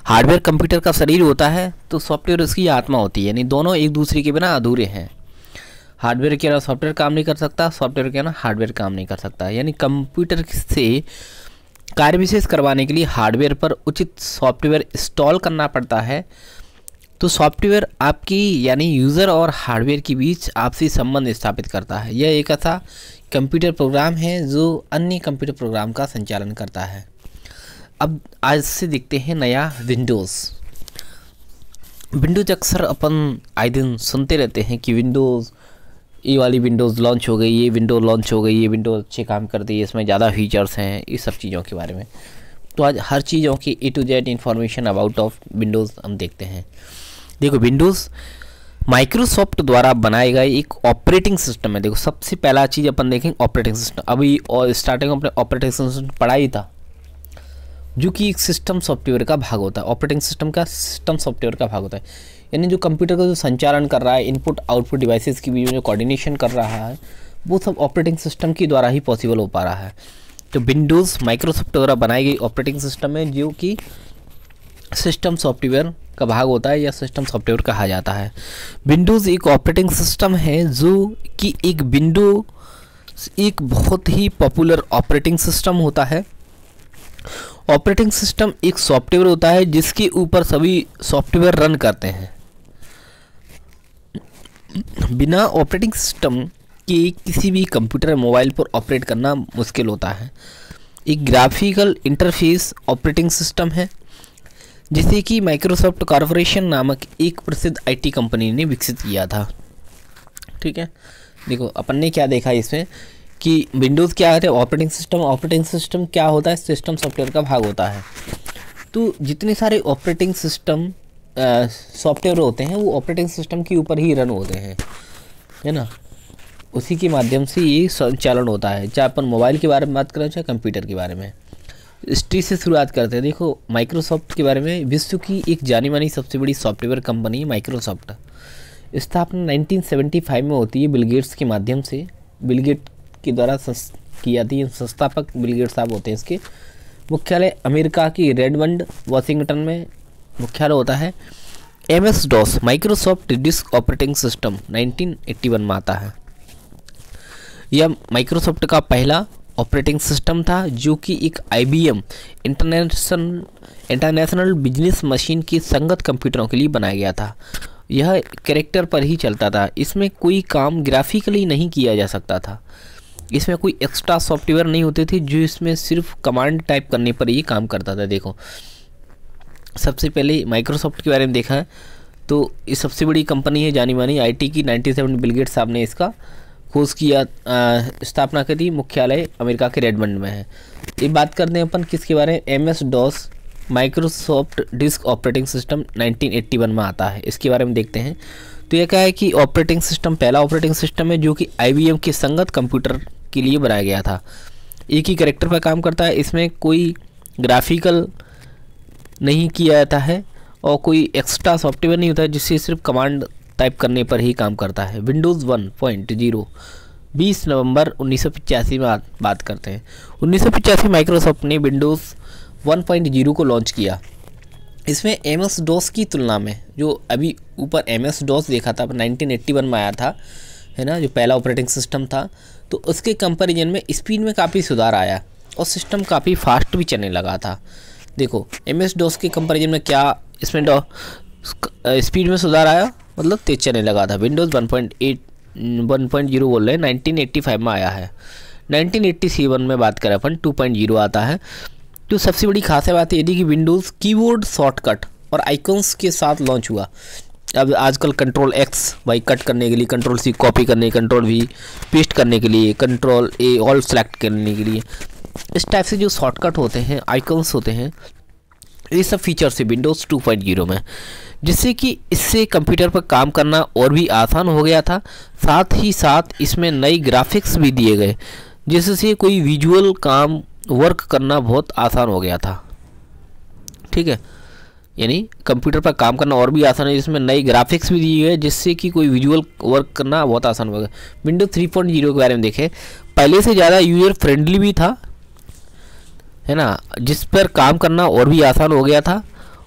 हार्डवेयर कंप्यूटर का शरीर होता है तो सॉफ्टवेयर उसकी आत्मा होती है, यानी दोनों एक दूसरे के बिना अधूरे हैं। हार्डवेयर के बिना सॉफ्टवेयर काम नहीं कर सकता, सॉफ्टवेयर के बिना हार्डवेयर काम नहीं कर सकता। यानी कंप्यूटर से कार्य विशेष करवाने के लिए हार्डवेयर पर उचित सॉफ्टवेयर इंस्टॉल करना पड़ता है। तो सॉफ्टवेयर आपकी यानी यूज़र और हार्डवेयर के बीच आपसी संबंध स्थापित करता है। यह एक ऐसा कंप्यूटर प्रोग्राम है जो अन्य कंप्यूटर प्रोग्राम का संचालन करता है। अब आज से देखते हैं नया विंडोज़। विंडोज़ अक्सर अपन आए दिन सुनते रहते हैं कि विंडोज़, ये वाली विंडोज़ लॉन्च हो गई, ये विंडो लॉन्च हो गई, ये विंडोज़ अच्छे काम करती है, इसमें ज़्यादा फीचर्स हैं, इस सब चीज़ों के बारे में। तो आज हर चीज़ों की A to Z information about of Windows हम देखते हैं। देखो, विंडोज़ माइक्रोसॉफ्ट द्वारा बनाए गए एक ऑपरेटिंग सिस्टम है। देखो, सबसे पहला चीज़ अपन देखेंगे ऑपरेटिंग सिस्टम। अभी और स्टार्टिंग में अपने ऑपरेटिंग सिस्टम पढ़ा ही था, जो कि एक सिस्टम सॉफ्टवेयर का भाग होता है। ऑपरेटिंग सिस्टम का सिस्टम सॉफ्टवेयर का भाग होता है, यानी जो कंप्यूटर का जो संचालन कर रहा है, इनपुट आउटपुट डिवाइसेस के बीच में जो कोऑर्डिनेशन कर रहा है, वो सब ऑपरेटिंग सिस्टम के द्वारा ही पॉसिबल हो पा रहा है। तो विंडोज़ माइक्रोसॉफ्ट द्वारा बनाई गई ऑपरेटिंग सिस्टम है, जो कि सिस्टम सॉफ्टवेयर का भाग होता है या सिस्टम सॉफ्टवेयर कहा जाता है। विंडोज़ एक ऑपरेटिंग सिस्टम है जो कि एक बहुत ही पॉपुलर ऑपरेटिंग सिस्टम होता है। ऑपरेटिंग सिस्टम एक सॉफ्टवेयर होता है जिसके ऊपर सभी सॉफ्टवेयर रन करते हैं। बिना ऑपरेटिंग सिस्टम के किसी भी कंप्यूटर या मोबाइल पर ऑपरेट करना मुश्किल होता है। एक ग्राफिकल इंटरफेस ऑपरेटिंग सिस्टम है जिसे कि माइक्रोसॉफ्ट कॉर्पोरेशन नामक एक प्रसिद्ध IT कंपनी ने विकसित किया था। ठीक है, देखो अपन ने क्या देखा इसमें कि विंडोज़ क्या है, ऑपरेटिंग सिस्टम। ऑपरेटिंग सिस्टम क्या होता है, सिस्टम सॉफ्टवेयर का भाग होता है। तो जितने सारे ऑपरेटिंग सिस्टम सॉफ्टवेयर होते हैं वो ऑपरेटिंग सिस्टम के ऊपर ही रन होते हैं, है ना। उसी के माध्यम से ये संचालन होता है, चाहे अपन मोबाइल के बारे में बात करें चाहे कंप्यूटर के बारे में। हिस्ट्री से शुरुआत करते हैं। देखो, माइक्रोसॉफ्ट के बारे में, विश्व की एक जानी मानी सबसे बड़ी सॉफ्टवेयर कंपनी माइक्रोसॉफ्ट। स्थापना 1975 में होती है बिल गेट्स के माध्यम से। बिल गेट के द्वारा की जाती है। संस्थापक बिल गेट्स साहब होते हैं। इसके मुख्यालय अमेरिका की रेडमंड वाशिंगटन में मुख्यालय होता है। MS-DOS Microsoft disk operating system 1981 में आता है। यह माइक्रोसॉफ्ट का पहला ऑपरेटिंग सिस्टम था जो कि एक IBM इंटरनेशनल बिजनेस मशीन की संगत कंप्यूटरों के लिए बनाया गया था। यह कैरेक्टर पर ही चलता था। इसमें कोई काम ग्राफिकली नहीं किया जा सकता था। इसमें कोई एक्स्ट्रा सॉफ्टवेयर नहीं होते थे जो इसमें सिर्फ कमांड टाइप करने पर ही काम करता था। देखो, सबसे पहले माइक्रोसॉफ्ट के बारे में देखा है तो ये सबसे बड़ी कंपनी है जानी मानी IT की। 97 बिल गेट्स साहब ने इसका खोज किया, स्थापना की थी। मुख्यालय अमेरिका के रेडमंड में है। ये बात करते हैं अपन किसके बारे में, MS-DOS Microsoft disk operating system 1981 में आता है। इसके बारे में देखते हैं। तो यह क्या है कि ऑपरेटिंग सिस्टम पहला ऑपरेटिंग सिस्टम है जो कि IBM के संगत कंप्यूटर के लिए बनाया गया था। एक ही कैरेक्टर पर काम करता है। इसमें कोई ग्राफिकल नहीं किया जाता है और कोई एक्स्ट्रा सॉफ्टवेयर नहीं होता है जिससे सिर्फ कमांड टाइप करने पर ही काम करता है। विंडोज़ 1.0 20 नवंबर 1985 में बात करते हैं। 1985 माइक्रोसॉफ्ट ने विंडोज़ 1.0 को लॉन्च किया। इसमें MS-DOS की तुलना में, जो अभी ऊपर MS-DOS देखा था 1981 में आया था, है ना, जो पहला ऑपरेटिंग सिस्टम था, तो उसके कंपैरिजन में स्पीड में काफ़ी सुधार आया और सिस्टम काफ़ी फास्ट भी चलने लगा था। देखो, MS-DOS के कंपैरिजन में क्या इसमें स्पीड में सुधार आया, मतलब तेज चलने लगा था। विंडोज़ 1.0 बोल रहे हैं 1985 में आया है। 1987 में बात करें अपन 2.0 आता है। तो सबसे बड़ी खास बात ये थी कि विंडोज़ कीबोर्ड शॉर्टकट और आइकन्स के साथ लॉन्च हुआ। अब आजकल Ctrl+X कट करने के लिए, Ctrl+C कॉपी करने, Ctrl+V पेस्ट करने के लिए, Ctrl+A ऑल सेलेक्ट करने के लिए, इस टाइप से जो शॉर्टकट होते हैं, आइकन्स होते हैं, ये सब फीचर्स है विंडोज़ 2.0 में, जिससे कि इससे कंप्यूटर पर काम करना और भी आसान हो गया था। साथ ही साथ इसमें नई ग्राफिक्स भी दिए गए जिससे कोई विजुअल काम वर्क करना बहुत आसान हो गया था। ठीक है, यानी कंप्यूटर पर काम करना और भी आसान है, जिसमें नई ग्राफिक्स भी दिए गए जिससे कि कोई विजुअल वर्क करना बहुत आसान हो गया। विंडोज़ 3.0 के बारे में देखें, पहले से ज़्यादा यूज़र फ्रेंडली भी था, है ना, जिस पर काम करना और भी आसान हो गया था।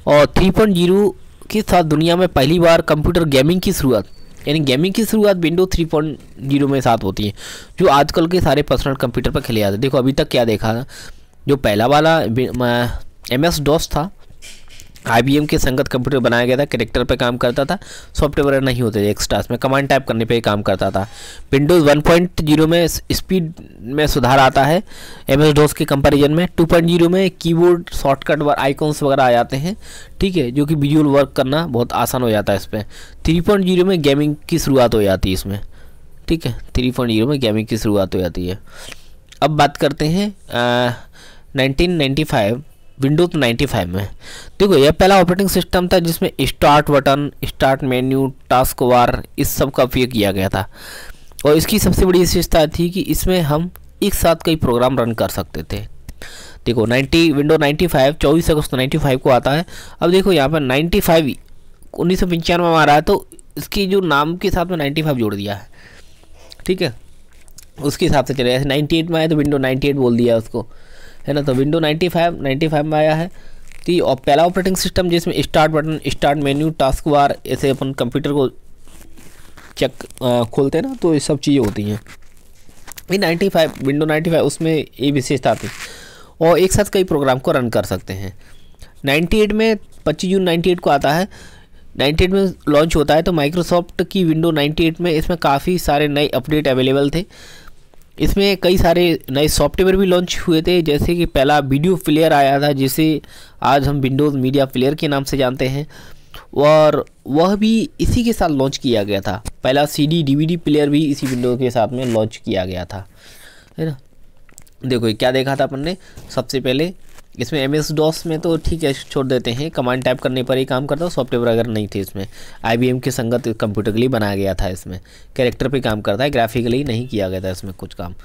और 3.0 के साथ दुनिया में पहली बार कंप्यूटर गेमिंग की शुरुआत, यानी गेमिंग की शुरुआत विंडो 3.0 में साथ होती है, जो आजकल के सारे पर्सनल कंप्यूटर पर खेले जाते हैं। देखो अभी तक क्या देखा, जो पहला वाला MS DOS था, IBM के संगत कंप्यूटर बनाया गया था, कैरेक्टर पे काम करता था, सॉफ्टवेयर नहीं होते थे एक्स्ट्रा, में कमांड टाइप करने पे काम करता था। विंडोज़ 1.0 में स्पीड में सुधार आता है MS DOS के कंपैरिजन में। 2.0 में कीबोर्ड शॉर्टकट व आइकॉन्स वगैरह आ जाते हैं, ठीक है, जो कि विजुअल वर्क करना बहुत आसान हो जाता है इस पर। 3.0 में गेमिंग की शुरुआत हो जाती है इसमें, ठीक है, 3.0 में गेमिंग की शुरुआत हो जाती है। अब बात करते हैं 1995 विंडोज़ 95 में। देखो यह पहला ऑपरेटिंग सिस्टम था जिसमें start button, start menu, task bar, इस सब का उपयोग किया गया था। और इसकी सबसे बड़ी विशेषता थी कि इसमें हम एक साथ कई प्रोग्राम रन कर सकते थे। देखो विंडो 95 24 अगस्त 95 को आता है। अब देखो यहाँ पर 95 1995 में आ रहा है, तो इसकी जो नाम के साथ में 95 जोड़ दिया है, ठीक है, उसके हिसाब से चले। ऐसे 98 में आया तो विंडो 98 बोल दिया उसको, है ना। तो विंडो 95 में आया है। तो ये पहला ऑपरेटिंग सिस्टम जिसमें start button, start menu, task bar, ऐसे अपन कंप्यूटर को चेक खोलते हैं ना, तो ये सब चीज़ें होती हैं। ये विंडो 95 उसमें ये विशेषता थी, और एक साथ कई प्रोग्राम को रन कर सकते हैं। 98 में 25 जून 98 को आता है, 98 में लॉन्च होता है। तो माइक्रोसॉफ्ट की विंडो 98 में इसमें काफ़ी सारे नए अपडेट अवेलेबल थे। इसमें कई सारे नए सॉफ्टवेयर भी लॉन्च हुए थे, जैसे कि पहला वीडियो प्लेयर आया था जिसे आज हम विंडोज़ मीडिया प्लेयर के नाम से जानते हैं, और वह भी इसी के साथ लॉन्च किया गया था। पहला CD DVD प्लेयर भी इसी विंडोज़ के साथ में लॉन्च किया गया था, है ना। देखो क्या देखा था अपन ने, सबसे पहले इसमें MS DOS में तो ठीक है छोड़ देते हैं, कमांड टाइप करने पर ही काम करता, सॉफ्टवेयर अगर नहीं थे इसमें। IBM के संगत कंप्यूटर के लिए बनाया गया था, इसमें कैरेक्टर पे काम करता है, ग्राफिकली नहीं किया गया था इसमें कुछ काम।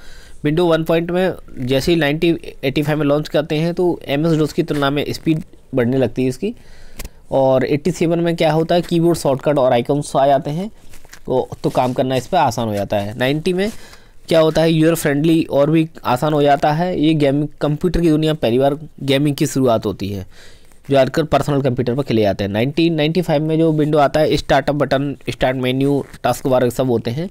विंडो 1 पॉइंट में जैसे ही 1985 में लॉन्च करते हैं तो MS DOS की तुलना में स्पीड बढ़ने लगती है इसकी। और 87 में क्या होता है, कीबोर्ड शॉर्टकट और आइकॉन्स आ जाते हैं, तो काम करना इस पर आसान हो जाता है। 90 में क्या होता है, यूज़र फ्रेंडली और भी आसान हो जाता है। ये गेमिंग कंप्यूटर की दुनिया पहली बार गेमिंग की शुरुआत होती है, जो आजकल पर्सनल कंप्यूटर पर खेले जाते हैं। 1995 में जो विंडो आता है, startup button, start menu, task bar सब होते हैं,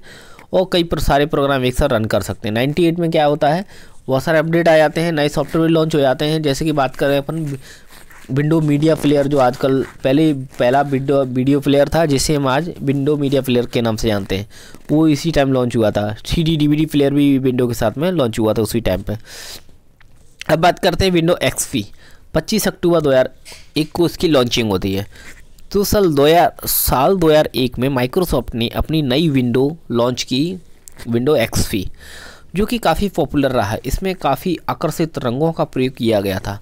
और कई सारे प्रोग्राम एक साथ रन कर सकते हैं। 98 में क्या होता है, बहुत सारे अपडेट आ जाते हैं, नए सॉफ्टवेयर लॉन्च हो जाते हैं। जैसे कि बात करें अपन विंडो मीडिया प्लेयर, जो आजकल पहला वीडियो प्लेयर था जिसे हम आज विंडो मीडिया प्लेयर के नाम से जानते हैं, वो इसी टाइम लॉन्च हुआ था। CD DVD प्लेयर भी विंडो के साथ में लॉन्च हुआ था उसी टाइम पे। अब बात करते हैं विंडो XP। 25 अक्टूबर 2001 को इसकी लॉन्चिंग होती है। तो साल 2001 में माइक्रोसॉफ्ट ने अपनी नई विंडो लॉन्च की, विंडो XP, जो कि काफ़ी पॉपुलर रहा है। इसमें काफ़ी आकर्षित रंगों का प्रयोग किया गया था,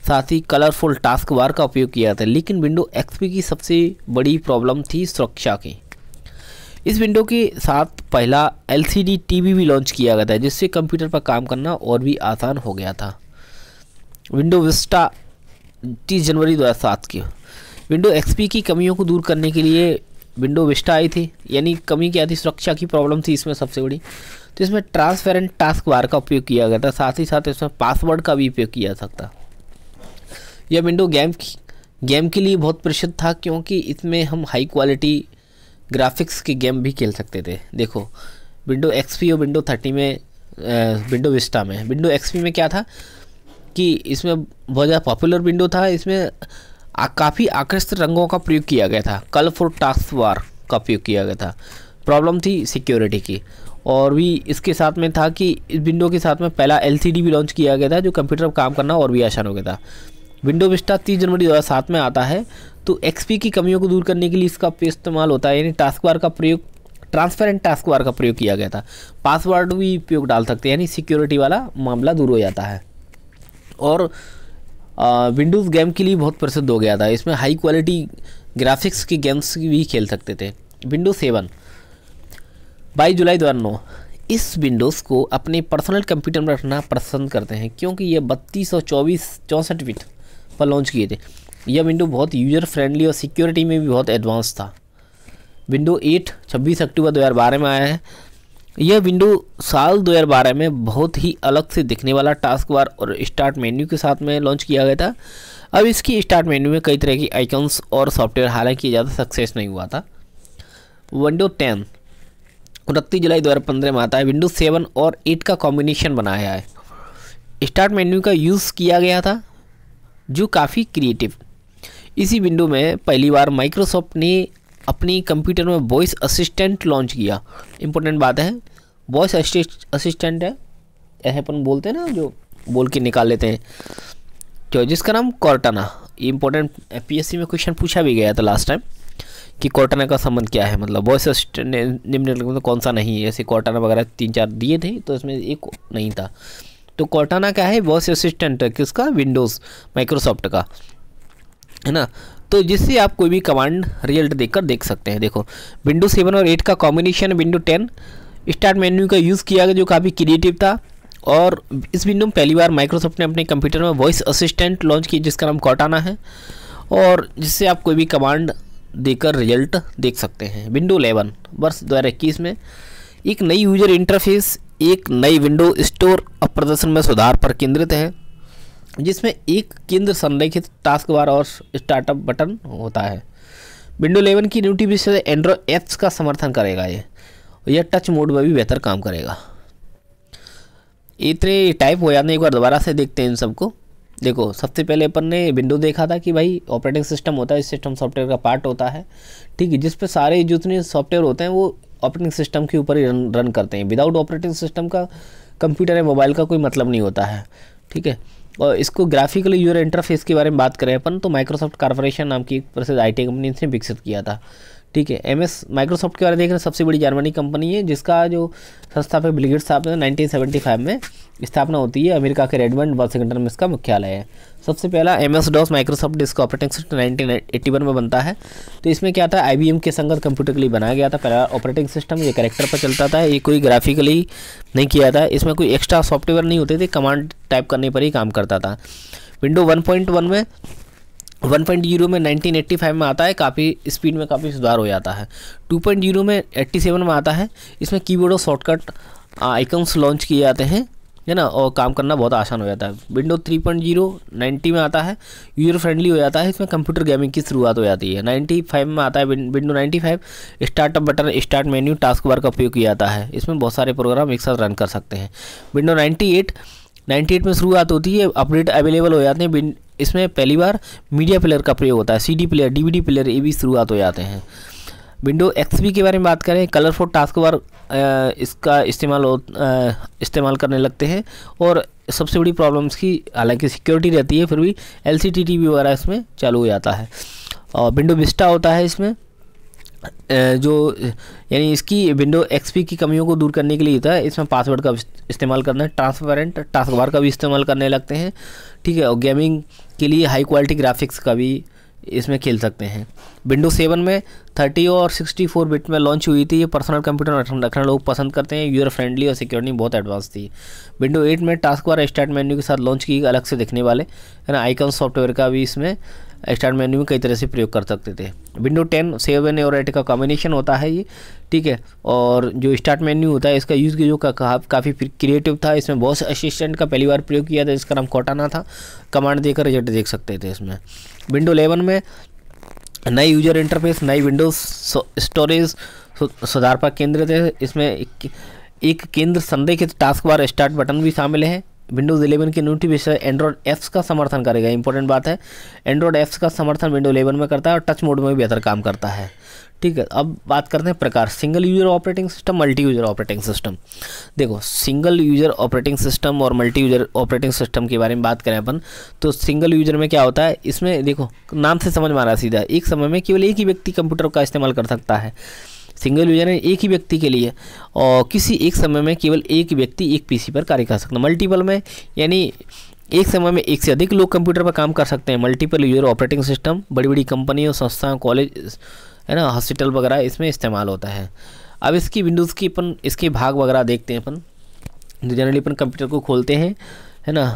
साथ ही कलरफुल टास्क बार का उपयोग किया था। लेकिन विंडो XP की सबसे बड़ी प्रॉब्लम थी सुरक्षा की। इस विंडो के साथ पहला LCD TV भी लॉन्च किया गया था, जिससे कंप्यूटर पर काम करना और भी आसान हो गया था। विंडो विस्टा 30 जनवरी 2007 की। विंडो XP की कमियों को दूर करने के लिए विंडो विस्टा आई थी। यानी कमी क्या थी, सुरक्षा की प्रॉब्लम थी इसमें सबसे बड़ी। तो इसमें ट्रांसपेरेंट टास्क बार का उपयोग किया गया था, साथ ही साथ इसमें पासवर्ड का भी उपयोग किया जा सकता। यह विंडो गेम के लिए बहुत प्रसिद्ध था, क्योंकि इसमें हम हाई क्वालिटी ग्राफिक्स के गेम भी खेल सकते थे। देखो विंडो XP और विंडो 30 में, विंडो विस्टा में, विंडो XP में क्या था कि इसमें बहुत ज़्यादा पॉपुलर विंडो था। इसमें काफ़ी आकर्षक रंगों का प्रयोग किया गया था, कलरफुल टास्क बार का उपयोग किया गया था। प्रॉब्लम थी सिक्योरिटी की, और भी इसके साथ में था कि इस विंडो के साथ में पहला LCD भी लॉन्च किया गया था, जो कंप्यूटर पर काम करना और भी आसान हो गया था। विंडो विस्टा 30 जनवरी 2007 में आता है। तो XP की कमियों को दूर करने के लिए इसका इस्तेमाल होता है, यानी टास्क बार का प्रयोग, ट्रांसपेरेंट टास्क बार का प्रयोग किया गया था। पासवर्ड भी उपयोग डाल सकते हैं, यानी सिक्योरिटी वाला मामला दूर हो जाता है। और विंडोज़ गेम के लिए बहुत प्रसिद्ध हो गया था। इसमें हाई क्वालिटी ग्राफिक्स के गेम्स भी खेल सकते थे। विंडोज 7 22 जुलाई 2009। इस विंडोज़ को अपने पर्सनल कंप्यूटर में रखना पसंद करते हैं, क्योंकि ये 32 और 64 बिट पर लॉन्च किए थे। यह विंडो बहुत यूज़र फ्रेंडली और सिक्योरिटी में भी बहुत एडवांस था। विंडो 8 26 अक्टूबर 2012 में आया है। यह विंडो साल 2012 में बहुत ही अलग से दिखने वाला टास्क बार और स्टार्ट मेन्यू के साथ में लॉन्च किया गया था। अब इसकी स्टार्ट मेन्यू में कई तरह की आइकन्स और सॉफ्टवेयर हालांकि ज़्यादा सक्सेस नहीं हुआ था। विंडो 10 29 जुलाई 2015 में आता है। विंडो 7 और 8 का कॉम्बिनेशन बनाया है। स्टार्ट मेन्यू का यूज़ किया गया था जो काफ़ी क्रिएटिव। इसी विंडो में पहली बार माइक्रोसॉफ्ट ने अपनी कंप्यूटर में वॉइस असिस्टेंट लॉन्च किया। इंपॉर्टेंट बात है, वॉइस असिस्टेंट है, ऐसे अपन बोलते हैं ना, जो बोल के निकाल लेते हैं, जो जिसका नाम कॉर्टाना। इंपॉर्टेंट पीएससी में क्वेश्चन पूछा भी गया था लास्ट टाइम कि कॉर्टाना का संबंध क्या है, मतलब वॉइस असिस्टेंट निम्नलिखित में कौन सा नहीं है। ऐसे कॉर्टाना वगैरह 3-4 दिए थे तो इसमें एक नहीं था। तो कॉर्टाना क्या है? वॉइस असिस्टेंट है किसका? विंडोज़ माइक्रोसॉफ्ट का, है ना। तो जिससे आप कोई भी कमांड रिजल्ट देखकर देख सकते हैं। देखो विंडो 7 और 8 का कॉम्बिनेशन, विंडो 10 स्टार्ट मेन्यू का यूज़ किया गया जो काफ़ी क्रिएटिव था। और इस विंडो में पहली बार माइक्रोसॉफ्ट ने अपने कंप्यूटर में वॉइस असिस्टेंट लॉन्च की जिसका नाम कॉर्टाना है, और जिससे आप कोई भी कमांड देकर रिजल्ट देख सकते हैं। विंडो 11 वर्ष 2021 में एक नई यूजर इंटरफेस, एक नई विंडो स्टोर और प्रदर्शन में सुधार पर केंद्रित है, जिसमें एक केंद्र संरेखित टास्क बार और स्टार्टअप बटन होता है। विंडो 11 की नोटिफिकेशन एंड्रॉयड ऐप्स का समर्थन करेगा। यह टच मोड में भी बेहतर काम करेगा। इतने टाइप हो जाते हैं, एक बार दोबारा से देखते हैं इन सबको। देखो सबसे पहले अपन ने विंडो देखा था कि भाई ऑपरेटिंग सिस्टम होता है, सिस्टम सॉफ्टवेयर का पार्ट होता है, ठीक है, जिस पे सारे जितने सॉफ्टवेयर होते हैं वो ऑपरेटिंग सिस्टम के ऊपर ही रन करते हैं। विदाउट ऑपरेटिंग सिस्टम का कंप्यूटर या मोबाइल का कोई मतलब नहीं होता है, ठीक है। और इसको ग्राफिकल यूजर इंटरफेस के बारे में बात करें अपन तो माइक्रोसॉफ्ट कॉर्पोरेशन नाम की एक प्रसिद्ध आईटी कंपनी ने विकसित किया था, ठीक है। एमएस माइक्रोसॉफ्ट के बारे में देख रहे हैं, सबसे बड़ी जर्मनी कंपनी है जिसका जो संस्थापक बिल गेट्स साहब ने 1975 में स्थापना होती है। अमेरिका के रेडमंड वाशिंगटन में इसका मुख्यालय है। सबसे पहला MS DOS Microsoft disk operating system 1981 में बनता है। तो इसमें क्या था, आईबीएम के संगत कंप्यूटर के लिए बनाया गया था पहला ऑपरेटिंग सिस्टम। ये कैरेक्टर पर चलता था, ये कोई ग्राफिकली नहीं किया था, इसमें कोई एक्स्ट्रा सॉफ्टवेयर नहीं होते थे, कमांड टाइप करने पर ही काम करता था। विंडो 1.0 में 1.0 में 1985 में आता है, काफ़ी स्पीड में काफ़ी सुधार हो जाता है। 2.0 में 87 में आता है, इसमें कीबोर्ड और शॉर्टकट आइकन्स लॉन्च किए जाते हैं, है ना, और काम करना बहुत आसान हो जाता है। विंडो 3.0 90 में आता है, यूजर फ्रेंडली हो जाता है, इसमें कंप्यूटर गेमिंग की शुरुआत हो जाती है। 95 में आता है window 95 startup button, start menu, task bar का उपयोग किया जाता है, इसमें बहुत सारे प्रोग्राम एक साथ रन कर सकते हैं। विंडो 98 में शुरुआत होती है, अपडेट अवेलेबल हो जाते हैं। इसमें पहली बार मीडिया प्लेयर का प्रयोग होता है, सीडी प्लेयर, डीवीडी प्लेयर, ये भी शुरुआत हो जाते हैं। विंडो एक्सपी के बारे में बात करें, कलरफुल टास्क बार इसका इस्तेमाल करने लगते हैं, और सबसे बड़ी प्रॉब्लम इसकी हालांकि सिक्योरिटी रहती है, फिर भी एलसीडी टीवी वगैरह इसमें चालू हो जाता है। और विंडो विस्टा होता है इसमें, जो यानी इसकी विंडो एक्सपी की कमियों को दूर करने के लिए होता है। इसमें पासवर्ड का इस्तेमाल करना है, ट्रांसपेरेंट टास्क बार का भी इस्तेमाल करने लगते हैं, ठीक है। और गेमिंग के लिए हाई क्वालिटी ग्राफिक्स का भी इसमें खेल सकते हैं। विंडो 7 में 30 और 64 बिट में लॉन्च हुई थी। ये पर्सनल कंप्यूटर रखना लोग पसंद करते हैं, यूजर फ्रेंडली और सिक्योरिटी बहुत एडवांस थी। विंडो 8 में टास्क बार स्टार्ट मेन्यू के साथ लॉन्च की, अलग से दिखने वाले, है ना, आइकन सॉफ्टवेयर का भी इसमें स्टार्ट मेन्यू में कई तरह से प्रयोग कर सकते थे। विंडो 10 7 और 8 का कॉम्बिनेशन होता है ये, ठीक है। और जो स्टार्ट मेन्यू होता है इसका यूज़ जो काफ़ी क्रिएटिव था। इसमें वॉइस असिस्टेंट का पहली बार प्रयोग किया था, जिसका नाम कॉर्टाना था। कमांड देकर रिजल्ट देख सकते थे इसमें। विंडो 11 में नई यूजर इंटरफेस, नई विंडोज स्टोरेज सुधार पर केंद्रित है। इसमें एक केंद्र संरेखित टास्क बार, स्टार्ट बटन भी शामिल है। विंडोज़ 11 की नोटिफिकेशन एंड्रॉयड ऐप्स का समर्थन करेगा। इंपॉर्टेंट बात है, एंड्रॉयड ऐप्स का समर्थन विंडो 11 में करता है और टच मोड में भी बेहतर काम करता है, ठीक है। अब बात करते हैं प्रकार, single user operating system, multi user operating system. देखो सिंगल यूजर ऑपरेटिंग सिस्टम और मल्टी यूजर ऑपरेटिंग सिस्टम के बारे में बात करें अपन तो सिंगल यूजर में क्या होता है, इसमें देखो नाम से समझ में आ रहा है सीधा, एक समय में केवल एक ही व्यक्ति कंप्यूटर का इस्तेमाल कर सकता है। सिंगल यूजर है एक ही व्यक्ति के लिए, और किसी एक समय में केवल एक व्यक्ति एक पीसी पर कार्य कर सकता है। मल्टीपल में यानी एक समय में एक से अधिक लोग कंप्यूटर पर काम कर सकते हैं। मल्टीपल यूजर ऑपरेटिंग सिस्टम बड़ी बड़ी कंपनियों, संस्थाओं, कॉलेज, है ना, हॉस्पिटल वगैरह इसमें इस्तेमाल होता है। अब इसकी विंडोज़ की अपन इसके भाग वगैरह देखते हैं अपन। जनरली अपन कंप्यूटर को खोलते हैं, है ना,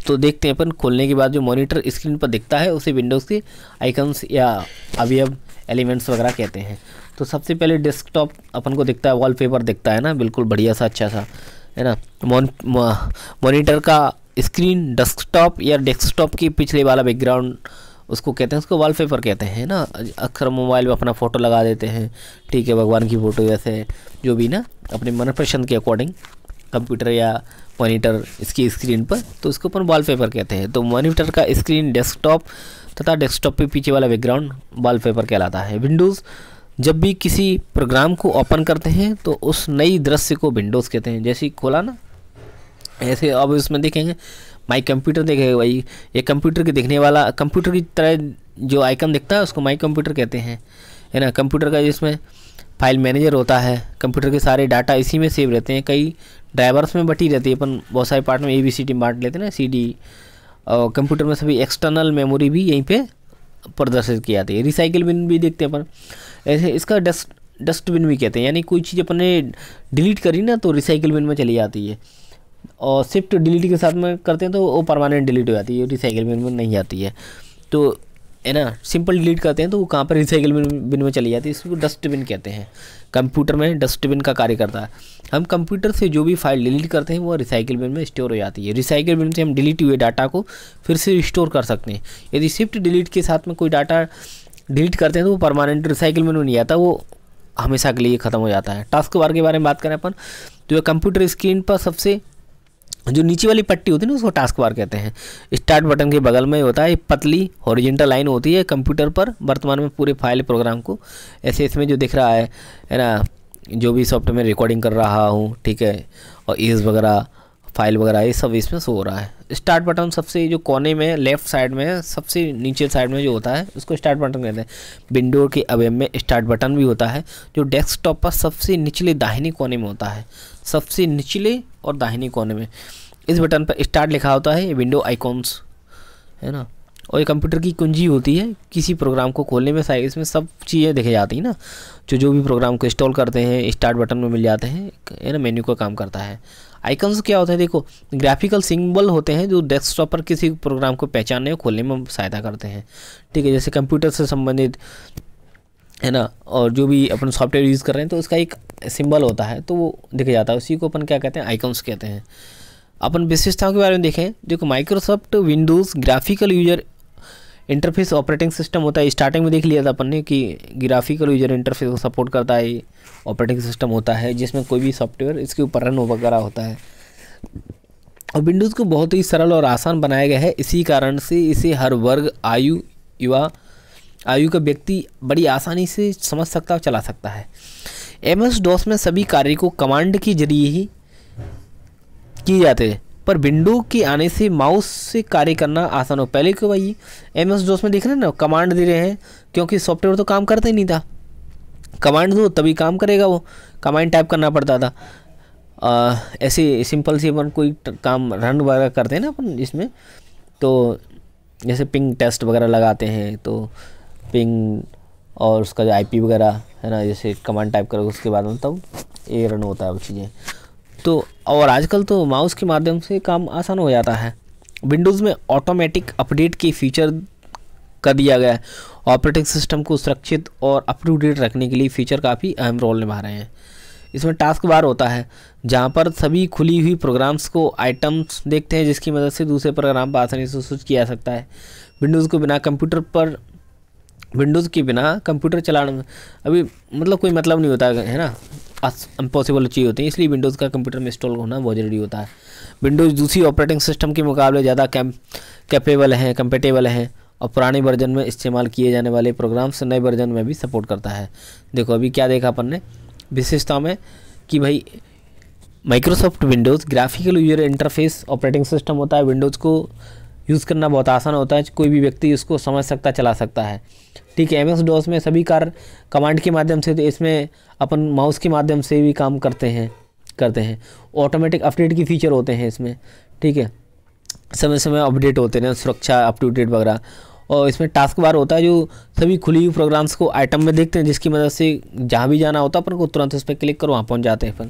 तो देखते हैं अपन खोलने के बाद जो मॉनिटर स्क्रीन पर दिखता है उसे विंडोज़ के आइकन्स या अवयव एलिमेंट्स वगैरह कहते हैं। तो सबसे पहले डेस्कटॉप अपन को दिखता है, वॉलपेपर दिखता है ना, बिल्कुल बढ़िया सा अच्छा सा, है ना। मॉनिटर का स्क्रीन, डेस्कटॉप या डेस्कटॉप की पिछले वाला बैकग्राउंड उसको कहते हैं, उसको वॉलपेपर कहते हैं ना। अक्सर मोबाइल में अपना फ़ोटो लगा देते हैं, ठीक है, भगवान की फ़ोटो जैसे जो भी ना, अपने मनपसंद के अकॉर्डिंग कंप्यूटर या मॉनिटर इसकी स्क्रीन पर, तो उसको अपन वॉलपेपर कहते हैं। तो मॉनिटर का स्क्रीन, डेस्कटॉप तथा डेस्कटॉप पे पीछे वाला बैकग्राउंड वॉलपेपर कहलाता है। विंडोज़ जब भी किसी प्रोग्राम को ओपन करते हैं तो उस नई दृश्य को विंडोज़ कहते हैं। जैसे ही खोला ना, ऐसे अब इसमें देखेंगे माई कंप्यूटर देखेगा भाई, ये कंप्यूटर के दिखने वाला, कंप्यूटर की तरह जो आइकन दिखता है उसको माई कंप्यूटर कहते हैं, है ना। कंप्यूटर का जिसमें फाइल मैनेजर होता है, कंप्यूटर के सारे डाटा इसी में सेव रहते हैं, कई ड्राइवर्स में बटी रहती है, अपन बहुत सारे पार्ट में ABCD बांट लेते हैं ना, CD, और कंप्यूटर में सभी एक्सटर्नल मेमोरी भी यहीं पे प्रदर्शित की जाती है। रिसाइकिल बिन भी देखते हैं अपन, ऐसे इसका डस्टबिन भी कहते हैं, यानी कोई चीज़ अपन ने डिलीट करी ना तो रिसाइकिल बिन में चली जाती है, और शिफ्ट डिलीट के साथ में करते हैं तो वो परमानेंट डिलीट हो जाती है, रिसाइकिल बिन में नहीं जाती है। तो है ना, सिंपल डिलीट करते हैं तो वो कहाँ पर रिसाइकिल बिन में चली जाती है, इसको डस्टबिन कहते हैं। कंप्यूटर में डस्टबिन का कार्य करता है। हम कंप्यूटर से जो भी फाइल डिलीट करते हैं वो रिसाइकिल बिन में स्टोर हो जाती है। रिसाइकिल बिन से हम डिलीट हुए डाटा को फिर से रिस्टोर कर सकते हैं। यदि शिफ्ट डिलीट के साथ में कोई डाटा डिलीट करते हैं तो वो परमानेंट रिसाइकिल बिन में नहीं आता, वो हमेशा के लिए ख़त्म हो जाता है। टास्क बार के बारे में बात करें अपन, तो कंप्यूटर स्क्रीन पर सबसे जो नीचे वाली पट्टी होती है ना उसको टास्क बार कहते हैं। स्टार्ट बटन के बगल में होता है एक पतली हॉरिजॉन्टल लाइन होती है कंप्यूटर पर वर्तमान में पूरे फाइल प्रोग्राम को, ऐसे इसमें जो दिख रहा है ना, जो भी सॉफ्टवेयर में रिकॉर्डिंग कर रहा हूँ, ठीक है, और ईज वगैरह फाइल वगैरह ये सब इसमें शो हो रहा है। स्टार्ट बटन सबसे जो कोने में लेफ्ट साइड में सबसे नीचे साइड में जो होता है उसको स्टार्ट बटन कहते हैं। विंडो के अवयव में स्टार्ट बटन भी होता है जो डेस्कटॉप पर सबसे निचले दाहिने कोने में होता है, सबसे निचले और दाहिने कोने में। इस बटन पर स्टार्ट लिखा होता है, विंडो आइकॉन्स, है ना। और ये कंप्यूटर की कुंजी होती है, किसी प्रोग्राम को खोलने में इसमें सब चीज़ें दिख जाती हैं ना, जो भी प्रोग्राम को इंस्टॉल करते हैं स्टार्ट बटन में मिल जाते हैं, है ना, मेन्यू का काम करता है। आइकन्स क्या होता है, देखो ग्राफिकल सिंबल होते हैं जो डेस्कटॉप पर किसी प्रोग्राम को पहचानने और खोलने में सहायता करते हैं, ठीक है। जैसे कंप्यूटर से संबंधित, है ना, और जो भी अपन सॉफ्टवेयर यूज़ कर रहे हैं तो उसका एक सिंबल होता है तो वो दिख जाता है, उसी को अपन क्या कहते हैं, आइकन्स कहते हैं। अपन विशेषताओं के बारे में देखें, देखो Microsoft Windows graphical user interface operating system होता है। स्टार्टिंग में देख लिया था अपन ने कि ग्राफिकल यूजर इंटरफेस को सपोर्ट करता है, ऑपरेटिंग सिस्टम होता है जिसमें कोई भी सॉफ्टवेयर इसके ऊपर रन वगैरह होता है। और विंडोज़ को बहुत ही सरल और आसान बनाया गया है, इसी कारण से इसे हर वर्ग, आयु, युवा आयु का व्यक्ति बड़ी आसानी से समझ सकता और चला सकता है। MS-DOS में सभी कार्य को कमांड के जरिए ही किए जाते हैं, पर विंडो के आने से माउस से कार्य करना आसान हो। पहले क्यों भाई MS-DOS में देख रहे हैं ना, कमांड दे रहे हैं, क्योंकि सॉफ्टवेयर तो काम करता ही नहीं था, कमांड दो तभी काम करेगा, वो कमांड टाइप करना पड़ता था। ऐसे सिंपल सी अपन कोई काम रन वगैरह करते हैं ना अपन इसमें, तो जैसे पिंग टेस्ट वगैरह लगाते हैं तो पिंग और उसका जो IP वगैरह है ना, जैसे कमांड टाइप करो उसके बाद में तब ये रन होता है वो चीज़ें। तो और आजकल तो माउस के माध्यम से काम आसान हो जाता है। विंडोज़ में ऑटोमेटिक अपडेट की फीचर कर दिया गया है। ऑपरेटिंग सिस्टम को सुरक्षित और अप टू डेट रखने के लिए फीचर काफ़ी अहम रोल निभा रहे हैं। इसमें टास्क बार होता है जहां पर सभी खुली हुई प्रोग्राम्स को आइटम्स देखते हैं, जिसकी मदद से दूसरे प्रोग्राम पर आसानी से स्विच किया जा सकता है। विंडोज़ के बिना कंप्यूटर चलाना अभी मतलब कोई मतलब नहीं होता है ना, इम्पॉसिबल चीज़ होती है, इसलिए विंडोज़ का कंप्यूटर में इंस्टॉल होना बहुत ज़रूरी होता है। विंडोज़ दूसरी ऑपरेटिंग सिस्टम के मुकाबले ज़्यादा कंपेटेबल हैं और पुराने वर्जन में इस्तेमाल किए जाने वाले प्रोग्राम्स नए वर्जन में भी सपोर्ट करता है। देखो अभी क्या देखा अपन ने विशेषता में कि भाई Microsoft Windows graphical user interface operating system होता है। विंडोज़ को यूज़ करना बहुत आसान होता है, कोई भी व्यक्ति उसको समझ सकता, चला सकता है, ठीक है। MS-DOS में सभी कार्य कमांड के माध्यम से, तो इसमें अपन माउस के माध्यम से भी काम करते हैं। ऑटोमेटिक अपडेट की फीचर होते हैं इसमें, ठीक है, समय समय अपडेट होते हैं, सुरक्षा अप टू डेट वगैरह। और इसमें टास्क बार होता है जो सभी खुली हुई प्रोग्राम्स को आइटम में देखते हैं, जिसकी मदद से जहाँ भी जाना होता है अपन को तुरंत उस पर क्लिक करो, वहाँ पहुँच जाते हैं अपन।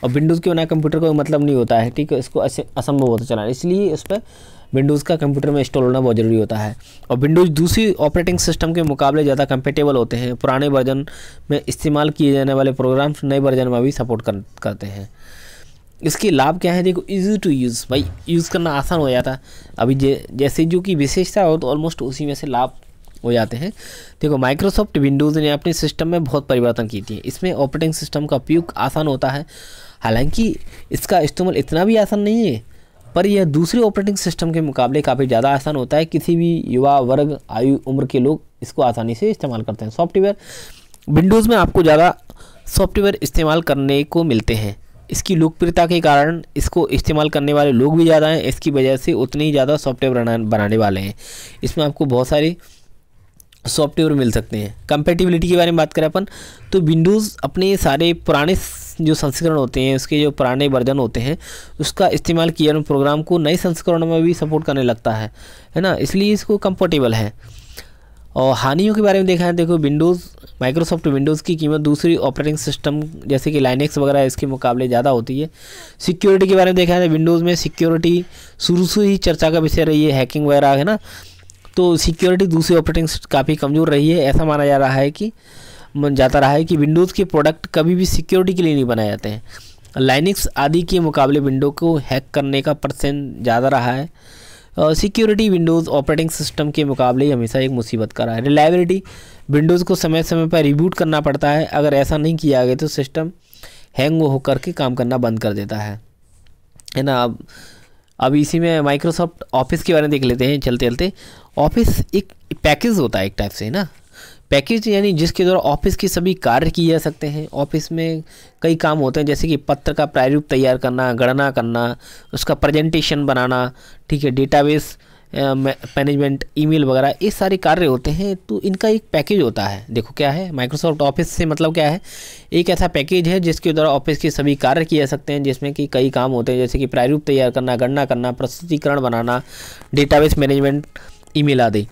और विंडोज़ के बिना कंप्यूटर को मतलब नहीं होता है, ठीक है, इसको असंभव होता चलाना, इसलिए इस पर विंडोज़ का कंप्यूटर में इंस्टॉल होना बहुत ज़रूरी होता है। और विंडोज़ दूसरी ऑपरेटिंग सिस्टम के मुकाबले ज़्यादा कंपेटेबल होते हैं। पुराने वर्जन में इस्तेमाल किए जाने वाले प्रोग्राम्स नए वर्जन में भी सपोर्ट करते हैं। इसके लाभ क्या है, देखो इजी टू यूज़, भाई यूज़ करना आसान हो जाता है। अभी जैसे जो कि विशेषता हो तो ऑलमोस्ट उसी में से लाभ हो जाते हैं। देखो माइक्रोसॉफ्ट विंडोज़ ने अपने सिस्टम में बहुत परिवर्तन की थी। इसमें ऑपरेटिंग सिस्टम का उपयोग आसान होता है, हालांकि इसका इस्तेमाल इतना भी आसान नहीं है, पर यह दूसरे ऑपरेटिंग सिस्टम के मुकाबले काफ़ी ज़्यादा आसान होता है। किसी भी युवा वर्ग, आयु उम्र के लोग इसको आसानी से इस्तेमाल करते हैं। सॉफ्टवेयर विंडोज़ में आपको ज़्यादा सॉफ्टवेयर इस्तेमाल करने को मिलते हैं। इसकी लोकप्रियता के कारण इसको इस्तेमाल करने वाले लोग भी ज़्यादा हैं। इसकी वजह से उतने ही ज़्यादा सॉफ्टवेयर बनाने वाले हैं। इसमें आपको बहुत सारे सॉफ्टवेयर मिल सकते हैं। कंपैटिबिलिटी के बारे में बात करें अपन, तो विंडोज़ अपने सारे पुराने जो संस्करण होते हैं, उसके जो पुराने वर्जन होते हैं, उसका इस्तेमाल किए हुए प्रोग्राम को नए संस्करणों में भी सपोर्ट करने लगता है ना, इसलिए इसको कंफर्टेबल है। और हानियों के बारे में देखा है, देखो विंडोज़ माइक्रोसॉफ्ट विंडोज़ की कीमत दूसरी ऑपरेटिंग सिस्टम जैसे कि लाइनेक्स वगैरह इसके मुकाबले ज़्यादा होती है। सिक्योरिटी के बारे में देखा है, विंडोज़ में सिक्योरिटी शुरू से ही चर्चा का विषय रही है, हैकिंग वगैरह है ना, तो सिक्योरिटी दूसरी ऑपरेटिंग काफ़ी कमज़ोर रही है। ऐसा माना जाता रहा है कि विंडोज़ के प्रोडक्ट कभी भी सिक्योरिटी के लिए नहीं बनाए जाते हैं। लाइनेक्स आदि के मुकाबले विंडो को हैक करने का % ज़्यादा रहा है। सिक्योरिटी विंडोज़ ऑपरेटिंग सिस्टम के मुकाबले हमेशा एक मुसीबत का रहा है। रिलायबिलिटी विंडोज़ को समय समय पर रिबूट करना पड़ता है। अगर ऐसा नहीं किया गया तो सिस्टम हैंग होकर के काम करना बंद कर देता है ना। अब इसी में माइक्रोसॉफ्ट ऑफिस के बारे में देख लेते हैं चलते चलते। ऑफिस एक पैकेज होता है एक टाइप से ना, पैकेज यानी जिसके द्वारा ऑफिस के सभी कार्य किए जा सकते हैं। ऑफिस में कई काम होते हैं, जैसे कि पत्र का प्रारूप तैयार करना, गणना करना, उसका प्रेजेंटेशन बनाना, ठीक है, डेटाबेस मैनेजमेंट, ईमेल वगैरह, ये सारे कार्य होते हैं। तो इनका एक पैकेज होता है। देखो क्या है माइक्रोसॉफ्ट ऑफिस से मतलब क्या है, एक ऐसा पैकेज है जिसके द्वारा ऑफिस के सभी कार्य किए जा सकते हैं, जिसमें कि कई काम होते हैं, जैसे कि प्रारूप तैयार करना, गणना करना, प्रस्तुतिकरण बनाना, डेटाबेस मैनेजमेंट, ईमेल आदि।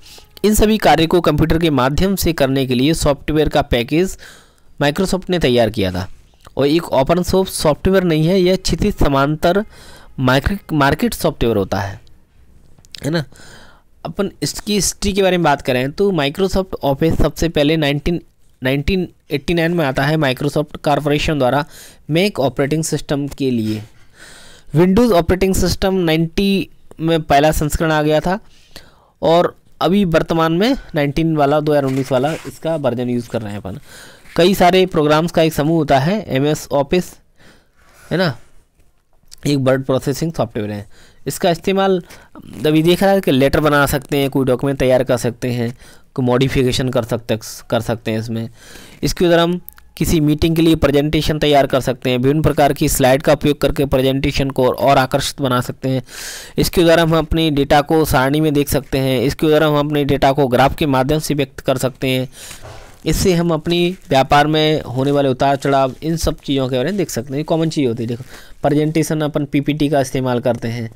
इन सभी कार्य को कंप्यूटर के माध्यम से करने के लिए सॉफ्टवेयर का पैकेज माइक्रोसॉफ्ट ने तैयार किया था। और एक ओपन सोर्स सॉफ्टवेयर नहीं है, यह क्षितिज समांतर मार्केट सॉफ्टवेयर होता है ना। अपन इसकी हिस्ट्री के बारे में बात करें तो माइक्रोसॉफ्ट ऑफिस सबसे पहले 1989 में आता है माइक्रोसॉफ्ट कॉरपोरेशन द्वारा मैक ऑपरेटिंग सिस्टम के लिए। विंडोज़ ऑपरेटिंग सिस्टम 90 में पहला संस्करण आ गया था और अभी वर्तमान में 19 वाला 2019 वाला इसका वर्जन यूज़ कर रहे हैं अपन। कई सारे प्रोग्राम्स का एक समूह होता है MS ऑफिस, है ना, एक वर्ड प्रोसेसिंग सॉफ्टवेयर है। इसका इस्तेमाल अभी देख रहा है कि लेटर बना सकते हैं, कोई डॉक्यूमेंट तैयार कर सकते हैं, कोई मॉडिफिकेशन कर सकते हैं इसमें। इसके द्वारा हम किसी मीटिंग के लिए प्रेजेंटेशन तैयार कर सकते हैं, विभिन्न प्रकार की स्लाइड का उपयोग करके प्रेजेंटेशन को और आकर्षित बना सकते हैं। इसके द्वारा हम अपने डेटा को सारणी में देख सकते हैं। इसके द्वारा हम अपने डेटा को ग्राफ के माध्यम से व्यक्त कर सकते हैं। इससे हम अपनी व्यापार में होने वाले उतार चढ़ाव, इन सब चीज़ों के बारे में देख सकते हैं। कॉमन चीज़ होती है। देखो प्रेजेंटेशन अपन PPT का इस्तेमाल करते हैं,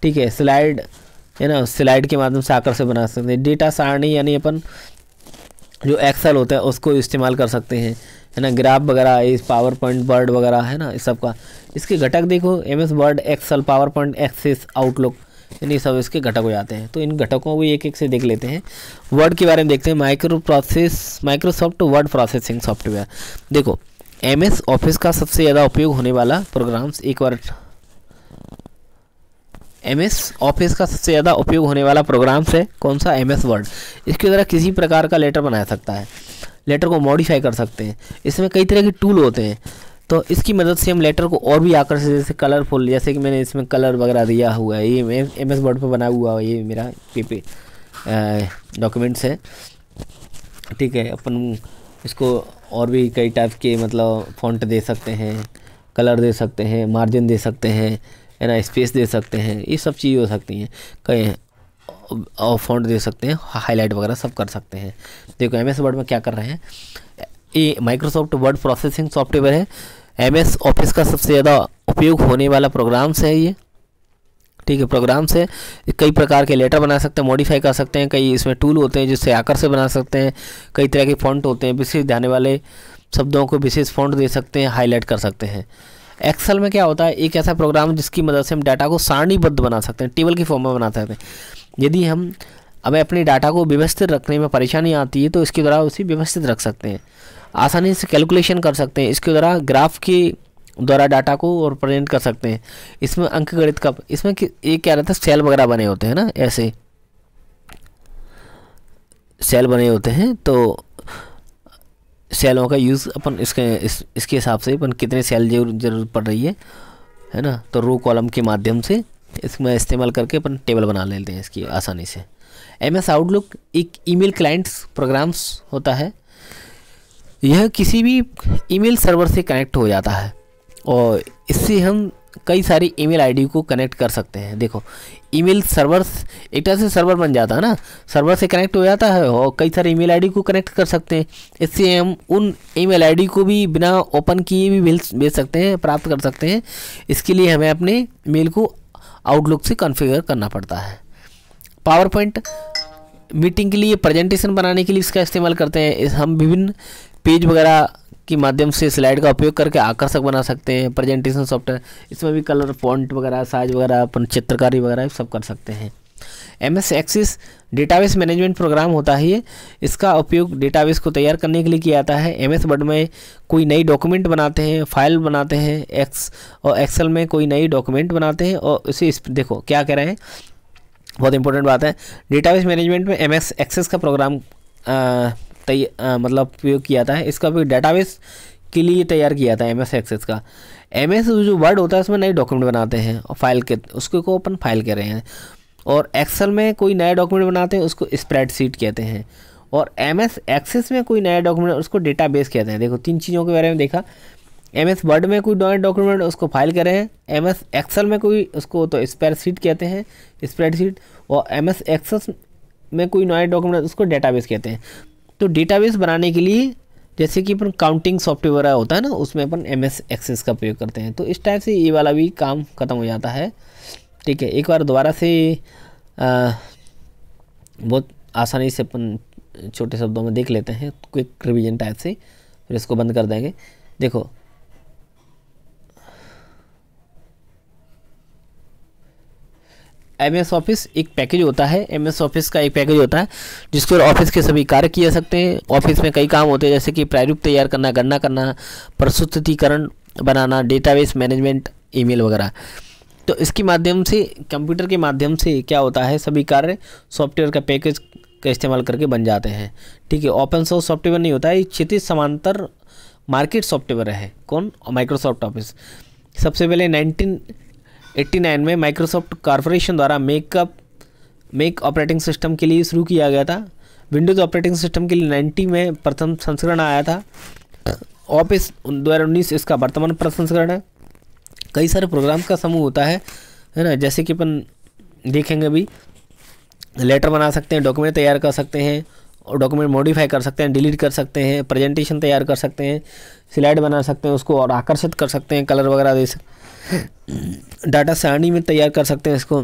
ठीक है, स्लाइड है ना, स्लाइड के माध्यम से आकर्षित बना सकते हैं। डेटा सारणी यानी अपन जो एक्सेल होता है उसको इस्तेमाल कर सकते हैं, है ना, ग्राफ वगैरह, इस पावर पॉइंट वर्ड वगैरह, है ना, इस सब का। इसके घटक देखो MS Word, Excel, PowerPoint, Access, Outlook, यानी सब इसके घटक हो जाते हैं। तो इन घटकों को एक एक से देख लेते हैं। वर्ड के बारे में देखते हैं। Microsoft word processing software. देखो MS ऑफिस का सबसे ज़्यादा उपयोग होने वाला प्रोग्राम्स, एक बार MS ऑफिस का सबसे ज़्यादा उपयोग होने वाला प्रोग्राम्स है कौन सा, MS वर्ड। इसके द्वारा किसी प्रकार का लेटर बनाया सकता है, लेटर को मॉडिफाई कर सकते हैं। इसमें कई तरह के टूल होते हैं, तो इसकी मदद से हम लेटर को और भी आकर्षित, जैसे कलरफुल, जैसे कि मैंने इसमें कलर वगैरह दिया हुआ है, ये MS वर्ड पर बना हुआ है, ये मेरा डॉक्यूमेंट्स है, ठीक है। अपन इसको और भी कई टाइप के मतलब फॉन्ट दे सकते हैं, कलर दे सकते हैं, मार्जिन दे सकते हैं, है ना, स्पेस दे सकते हैं, ये सब चीज़ें हो सकती हैं। कई और फॉन्ट दे सकते हैं, हाईलाइट वगैरह सब कर सकते हैं। देखो MS वर्ड में क्या कर रहे हैं, ये माइक्रोसॉफ्ट वर्ड प्रोसेसिंग सॉफ्टवेयर है। MS ऑफिस का सबसे ज़्यादा उपयोग होने वाला प्रोग्राम्स है ये, ठीक है, प्रोग्राम्स है। कई प्रकार के लेटर बना सकते हैं, मॉडिफाई कर सकते हैं। कई इसमें टूल होते हैं जिससे आकर्षक बना सकते हैं। कई तरह के फॉन्ट होते हैं, विशेष ध्यान वाले शब्दों को विशेष फॉन्ट दे सकते हैं, हाईलाइट कर सकते हैं। एक्सेल में क्या होता है, एक ऐसा प्रोग्राम जिसकी मदद से हम डाटा को सारणीबद्ध बना सकते हैं, टेबल की फॉर्म में बना सकते हैं। यदि हमें अपने डाटा को व्यवस्थित रखने में परेशानी आती है तो इसके द्वारा उसे व्यवस्थित रख सकते हैं, आसानी से कैलकुलेशन कर सकते हैं, इसके द्वारा ग्राफ के द्वारा डाटा को और प्रेजेंट कर सकते हैं। इसमें अंकगणित का, इसमें एक क्या रहता है, सेल वगैरह बने होते हैं ना, ऐसे सेल बने होते हैं, तो सेलों का यूज़ अपन इसके हिसाब से अपन कितने सेल जरूरत पड़ रही है ना, तो रो कॉलम के माध्यम से इसमें इस्तेमाल करके अपन टेबल बना लेते हैं इसकी आसानी से। MS आउटलुक एक ईमेल क्लाइंट्स प्रोग्राम्स होता है, यह किसी भी ईमेल सर्वर से कनेक्ट हो जाता है और इससे हम कई सारी ईमेल आईडी को कनेक्ट कर सकते हैं। देखो ईमेल सर्वर एक तरह से सर्वर बन जाता है ना, सर्वर से कनेक्ट हो जाता है और कई सारे ईमेल आईडी को कनेक्ट कर सकते हैं। इससे हम उन ईमेल आईडी को भी बिना ओपन किए भी भेज सकते हैं, प्राप्त कर सकते हैं। इसके लिए हमें अपने मेल को आउटलुक से कॉन्फ़िगर करना पड़ता है। पावर पॉइंट मीटिंग के लिए, प्रेजेंटेशन बनाने के लिए इसका इस्तेमाल करते हैं। हम विभिन्न पेज वगैरह के माध्यम से स्लाइड का उपयोग करके आकर्षक बना सकते हैं। प्रेजेंटेशन सॉफ्टवेयर, इसमें भी कलर, फॉन्ट वगैरह, साइज वगैरह, अपन चित्रकारी वगैरह सब कर सकते हैं। MS Access database management program होता है ये, इसका उपयोग डेटाबेस को तैयार करने के लिए किया जाता है। MS वर्ड में कोई नई डॉक्यूमेंट बनाते हैं, फाइल बनाते हैं, और एक्सेल में कोई नई डॉक्यूमेंट बनाते हैं और उसे देखो क्या कह रहे हैं, बहुत इंपॉर्टेंट बात है। डेटाबेस मैनेजमेंट में MS एक्सेस का प्रोग्राम मतलब उपयोग किया था। इसका उपयोग डेटाबेस के लिए तैयार किया था MS एक्सेस का। MS जो वर्ड होता है उसमें नए डॉक्यूमेंट बनाते हैं और फाइल के उसको को अपन फाइल कह रहे हैं, और एक्सेल में कोई नया डॉक्यूमेंट बनाते हैं उसको स्प्रेडशीट कहते हैं, और MS एक्सेस में कोई नया डॉक्यूमेंट उसको डेटाबेस कहते हैं। देखो 3 चीज़ों के बारे में देखा। MS वर्ड में कोई नया डॉक्यूमेंट उसको फाइल कह रहे हैं, MS एक्सेल में कोई उसको तो स्प्रेडशीट कहते हैं, स्प्रेडशीट, और MS एक्सेस में कोई नया डॉक्यूमेंट उसको डेटाबेस कहते हैं। तो डेटाबेस बनाने के लिए जैसे कि अपन काउंटिंग सॉफ्टवेयर होता है ना, उसमें अपन MS एक्सेस का प्रयोग करते हैं। तो इस टाइप से ये वाला भी काम ख़त्म हो जाता है। ठीक है, एक बार दोबारा से बहुत आसानी से अपन छोटे शब्दों में देख लेते हैं, क्विक रिवीजन टाइप से, फिर इसको बंद कर देंगे। देखो MS ऑफिस एक पैकेज होता है, MS ऑफिस का एक पैकेज होता है जिसके ऑफिस के सभी कार्य किए जा सकते हैं। ऑफिस में कई काम होते हैं जैसे कि प्रारूप तैयार करना, गणना करना, प्रस्तुतिकरण बनाना, डेटाबेस मैनेजमेंट, ईमेल वगैरह। तो इसके माध्यम से, कंप्यूटर के माध्यम से क्या होता है, सभी कार्य सॉफ्टवेयर का पैकेज का इस्तेमाल करके बन जाते हैं। ठीक है, ओपन सोर्स सॉफ्टवेयर नहीं होता है, क्षितिज समांतर मार्केट सॉफ्टवेयर है। कौन? Microsoft office. सबसे पहले 1989 में माइक्रोसॉफ्ट कॉरपोरेशन द्वारा मैक ऑपरेटिंग सिस्टम के लिए शुरू किया गया था। विंडोज़ ऑपरेटिंग सिस्टम के लिए 90 में प्रथम संस्करण आया था। ऑफिस 2019 इसका वर्तमान संस्करण है। कई सारे प्रोग्राम का समूह होता है ना, जैसे कि अपन देखेंगे अभी, लेटर बना सकते हैं, डॉक्यूमेंट तैयार कर सकते हैं और डॉक्यूमेंट मॉडिफाई कर सकते हैं, डिलीट कर सकते हैं, प्रेजेंटेशन तैयार कर सकते हैं, स्लाइड बना सकते हैं उसको और आकर्षित कर सकते हैं, कलर वगैरह दे सकते हैं, डाटा सारणी में तैयार कर सकते हैं, इसको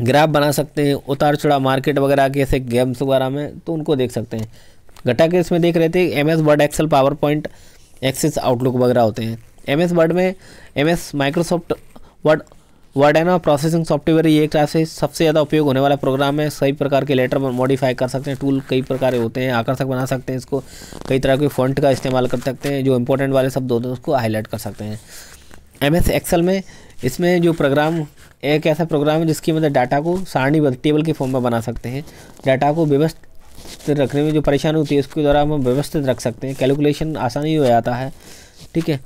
ग्राफ बना सकते हैं, उतार चढ़ाव मार्केट वगैरह के ऐसे गेम्स वगैरह में तो उनको देख सकते हैं। घटा के इसमें देख रहे थे MS Word, Excel, PowerPoint, Access, Outlook वगैरह होते हैं। MS वर्ड में MS माइक्रोसॉफ्ट वर्ड है ना, प्रोसेसिंग सॉफ्टवेयर, ये एक तरह से सबसे ज़्यादा उपयोग होने वाला प्रोग्राम है। सभी प्रकार के लेटर मॉडिफाई कर सकते हैं, टूल कई प्रकार के होते हैं, आकर्षक बना सकते हैं इसको, कई तरह के फॉन्ट का इस्तेमाल कर सकते हैं, जो इंपॉर्टेंट वाले शब्द होते हैं उसको हाईलाइट कर सकते हैं। MS एक्सेल में, इसमें जो प्रोग्राम एक ऐसा प्रोग्राम है जिसकी मदद डाटा को सारणीबद्ध टेबल के फॉर्म में बना सकते हैं। डाटा को व्यवस्थित रखने में जो परेशानी होती है उसके द्वारा हम व्यवस्थित रख सकते हैं, कैलकुलेशन आसानी हो जाता है। ठीक है,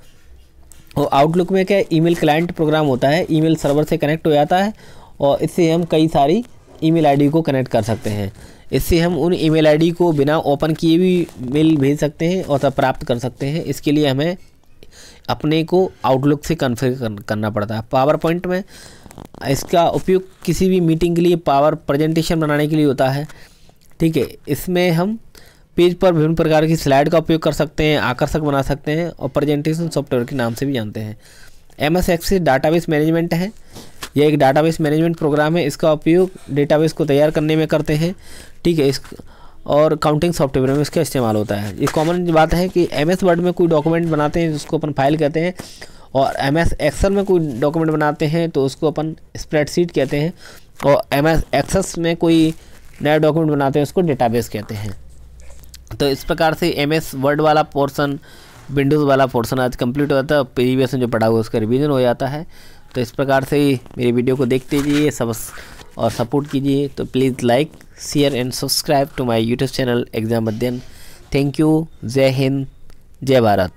और आउटलुक में क्या, ईमेल क्लाइंट प्रोग्राम होता है, ईमेल सर्वर से कनेक्ट हो जाता है और इससे हम कई सारी ईमेल आईडी को कनेक्ट कर सकते हैं। इससे हम उन ईमेल आईडी को बिना ओपन किए भी मेल भेज सकते हैं और तब प्राप्त कर सकते हैं। इसके लिए हमें अपने को आउटलुक से कॉन्फ़िगर करना पड़ता है। पावर पॉइंट में इसका उपयोग किसी भी मीटिंग के लिए, पावर प्रेजेंटेशन बनाने के लिए होता है। ठीक है, इसमें हम पेज पर विभिन्न प्रकार की स्लाइड का उपयोग कर सकते हैं, आकर्षक बना सकते हैं और प्रेजेंटेशन सॉफ्टवेयर के नाम से भी जानते हैं। MS एक्सेस डाटाबेस मैनेजमेंट है, यह एक डाटाबेस मैनेजमेंट प्रोग्राम है। इसका उपयोग डेटाबेस को तैयार करने में करते हैं। ठीक है, और काउंटिंग सॉफ्टवेयर में इसका इस्तेमाल होता है। ये कॉमन बात है कि MS वर्ड में कोई डॉक्यूमेंट बनाते हैं जिसको अपन फाइल कहते हैं, और MS एक्सेल में कोई डॉक्यूमेंट बनाते हैं तो उसको अपन स्प्रेडशीट कहते हैं, और MS एक्सेस में कोई नया डॉक्यूमेंट बनाते हैं उसको डेटाबेस कहते हैं। तो इस प्रकार से MS वर्ड वाला पोर्शन, विंडोज़ वाला पोर्शन आज कंप्लीट हो जाता है, प्रीवियस में जो पढ़ा हुआ उसका रिवीजन हो जाता है। तो इस प्रकार से मेरी वीडियो को देखते जाइए सब और सपोर्ट कीजिए। तो please like, share and subscribe to my YouTube channel exam Adhyayan. Thank you. जय हिंद, जय भारत।